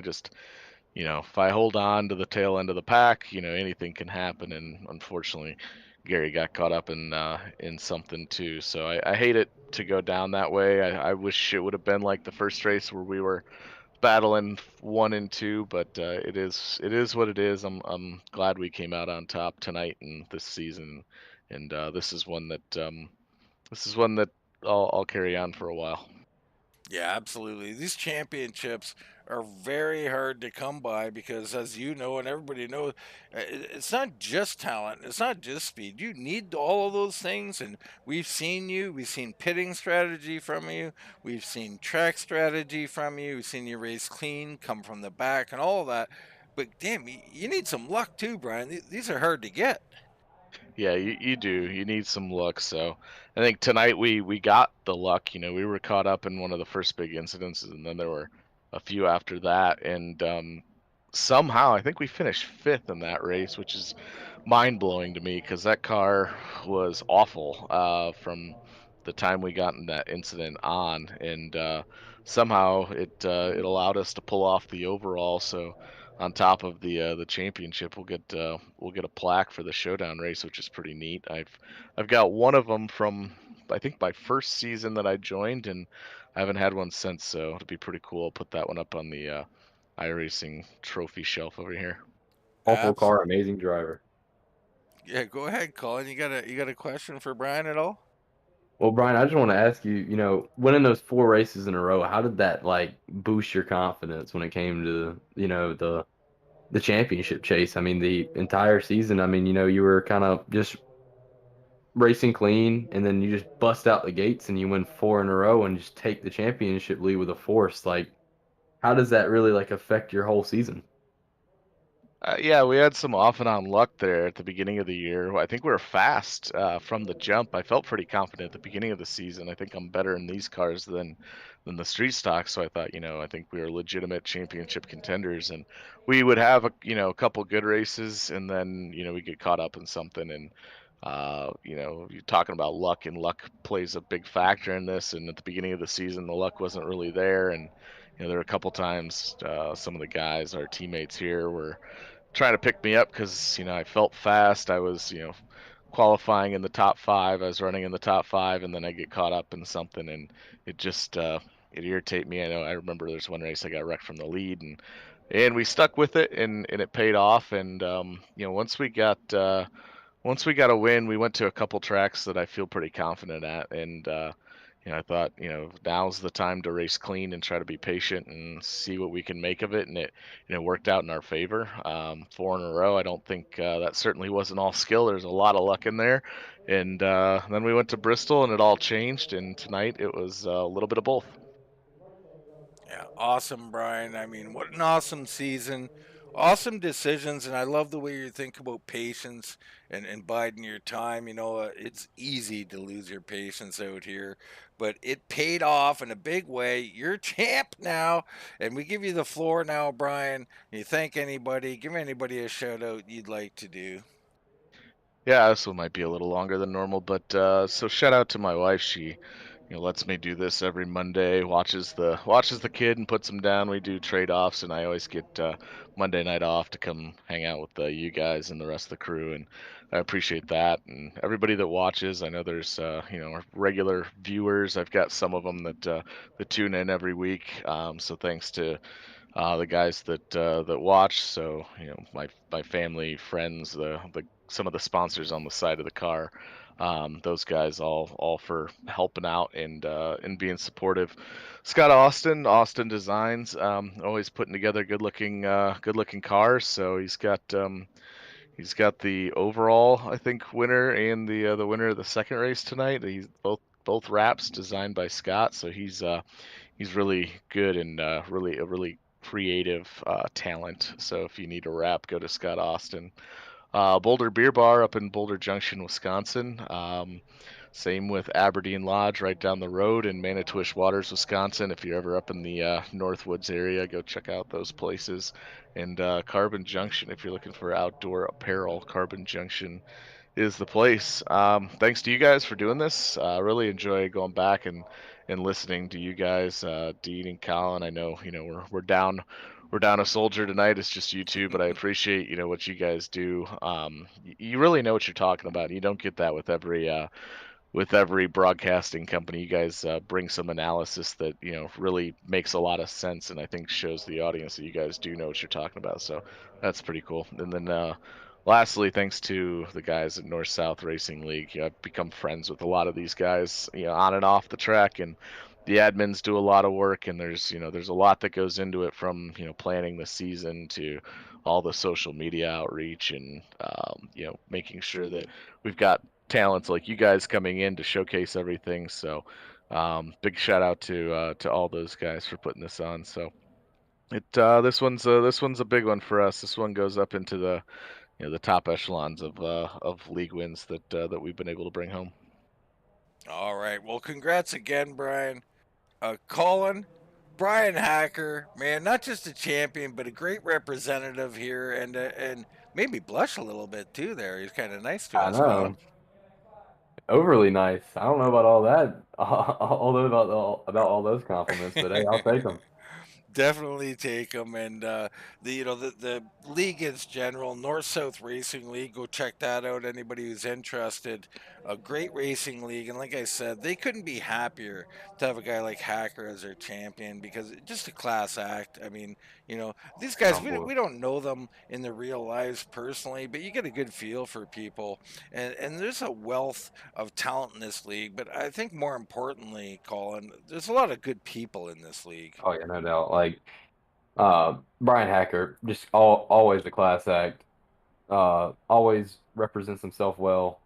S4: I hold on to the tail end of the pack, anything can happen. And unfortunately, Gary got caught up in something too. So I hate it to go down that way. I wish it would have been like the first race where we were battling 1 and 2, but it is what it is. I'm glad we came out on top tonight and this season, and this is one that I'll carry on for a while.
S1: Yeah, absolutely. These championships are very hard to come by because, as you know, and everybody knows, it's not just talent, it's not just speed. You need all of those things, and we've seen you. We've seen pitting strategy from you. We've seen track strategy from you. We've seen you race clean, come from the back, and all of that. But damn, you need some luck too, Bryan. These are hard to get.
S4: Yeah, you do. You need some luck. So I think tonight we got the luck. We were caught up in one of the first big incidents, and then there were a few after that. And somehow I think we finished 5th in that race, which is mind blowing to me because that car was awful from the time we got in that incident on, and somehow it allowed us to pull off the overall. So on top of the championship, we'll get a plaque for the showdown race, which is pretty neat. I've got one of them from I think my first season that I joined, and I haven't had one since. So it'll be pretty cool. I'll put that one up on the iRacing trophy shelf over here.
S2: Awful car, amazing driver.
S1: Yeah, go ahead, Colin. You got a question for Bryan at all?
S2: Well, Bryan, I just want to ask you, winning those 4 races in a row, how did that like boost your confidence when it came to, the championship chase? I mean, the entire season, I mean, you were kind of just racing clean, and then you just bust out the gates and you win 4 in a row and just take the championship lead with a force. Like, how does that really like affect your whole season?
S4: Yeah, we had some off and on luck there at the beginning of the year. I think we were fast from the jump. I felt pretty confident at the beginning of the season. I think I'm better in these cars than the street stock. So I thought, I think we were legitimate championship contenders, and we would have a couple good races, and then we get caught up in something, and You're talking about luck, and luck plays a big factor in this. And at the beginning of the season, the luck wasn't really there, and there were a couple times some of the guys, our teammates here, were trying to pick me up because I felt fast. I was qualifying in the top 5. I was running in the top 5, and then I get caught up in something, and it just it irritated me. I remember there's one race I got wrecked from the lead, and we stuck with it, and it paid off. And once we got a win, we went to a couple tracks that I feel pretty confident at, and I thought, now's the time to race clean and try to be patient and see what we can make of it, and it worked out in our favor. 4 in a row. I don't think that certainly wasn't all skill. There's a lot of luck in there, and then we went to Bristol, and it all changed. And tonight it was a little bit of both.
S1: Yeah, awesome, Brian. I mean, what an awesome season. Awesome decisions, and I love the way you think about patience and biding your time. It's easy to lose your patience out here, but it paid off in a big way. You're champ now, and we give you the floor now, Brian. You thank anybody, give anybody a shout out you'd like to do.
S4: Yeah, this one might be a little longer than normal, but so shout out to my wife. She lets me do this every Monday. Watches the kid and puts him down. We do trade offs, and I always get Monday night off to come hang out with you guys and the rest of the crew, and I appreciate that. And everybody that watches, I know there's our regular viewers. I've got some of them that tune in every week. So thanks to the guys that watch. So my family, friends, the some of the sponsors on the side of the car. Those guys all for helping out and being supportive. Scott Austin Designs, always putting together good looking cars. So he's got the overall, I think, winner and the winner of the second race tonight. He's both wraps designed by Scott. So he's really good and really a really creative talent. So if you need a wrap, go to Scott Austin. Boulder Beer Bar up in Boulder Junction, Wisconsin. Same with Aberdeen Lodge right down the road in Manitowish Waters, Wisconsin. If you're ever up in the Northwoods area, go check out those places. And Carbon Junction, if you're looking for outdoor apparel, Carbon Junction is the place. Thanks to you guys for doing this. I really enjoy going back and listening to you guys, Dean and Colin. I know we're down a soldier tonight. It's just you two, but I appreciate what you guys do. You really know what you're talking about. You don't get that with every broadcasting company. You guys bring some analysis that really makes a lot of sense, and I think shows the audience that you guys do know what you're talking about. So that's pretty cool. And then lastly, thanks to the guys at North South Racing League, I've become friends with a lot of these guys, on and off the track, and the admins do a lot of work, and there's a lot that goes into it, from planning the season to all the social media outreach, and making sure that we've got talents like you guys coming in to showcase everything. So big shout out to all those guys for putting this on. So this one's a big one for us. This one goes up into the the top echelons of league wins that we've been able to bring home.
S1: All right. Well, congrats again, Brian. Colin, Bryan Hacker, man, not just a champion, but a great representative here, and maybe blush a little bit too. There, he's kind of nice to
S2: I
S1: us, Colin.
S2: know. Overly nice. I don't know about all that, although about all those compliments, but hey, I'll take them.
S1: Definitely take them, and the league is general, North South Racing League. Go check that out. Anybody who's interested, a great racing league, and like I said, they couldn't be happier to have a guy like Hacker as their champion, because just a class act. I mean, these guys, we don't know them in their real lives personally, but you get a good feel for people, and there's a wealth of talent in this league. But I think more importantly, Colin, there's a lot of good people in this league.
S2: Oh yeah, no doubt. Like Bryan Hacker, just always a class act. Always represents himself well.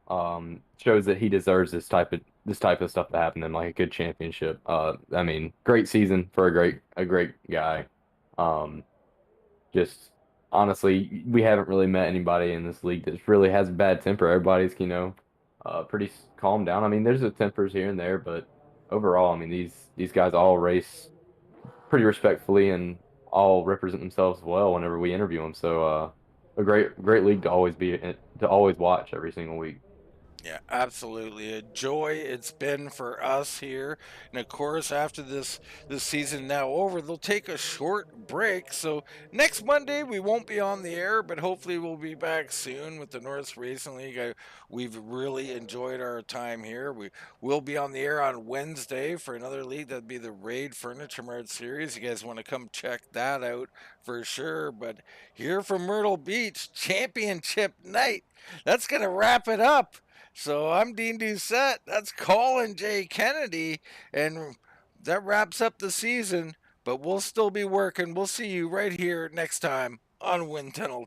S2: Shows that he deserves this type of stuff to happen in like a good championship. I mean, great season for a great guy. Just honestly, we haven't really met anybody in this league that really has a bad temper. Everybody's pretty calmed down. I mean, there's the tempers here and there, but overall, I mean, these guys all race pretty respectfully and all represent themselves well whenever we interview them. So a great league to always watch every single week.
S1: Yeah, absolutely. A joy it's been for us here. And of course, after this season now over, they'll take a short break. So next Monday we won't be on the air, but hopefully we'll be back soon with the North Racing League. We've really enjoyed our time here. We will be on the air on Wednesday for another league. That'd be the Raid Furniture Mart Series. You guys want to come check that out for sure. But here from Myrtle Beach, championship night. That's gonna wrap it up. So I'm Dean Doucette. That's Colin J. Kennedy. And that wraps up the season. But we'll still be working. We'll see you right here next time on Wind Tunnel TV.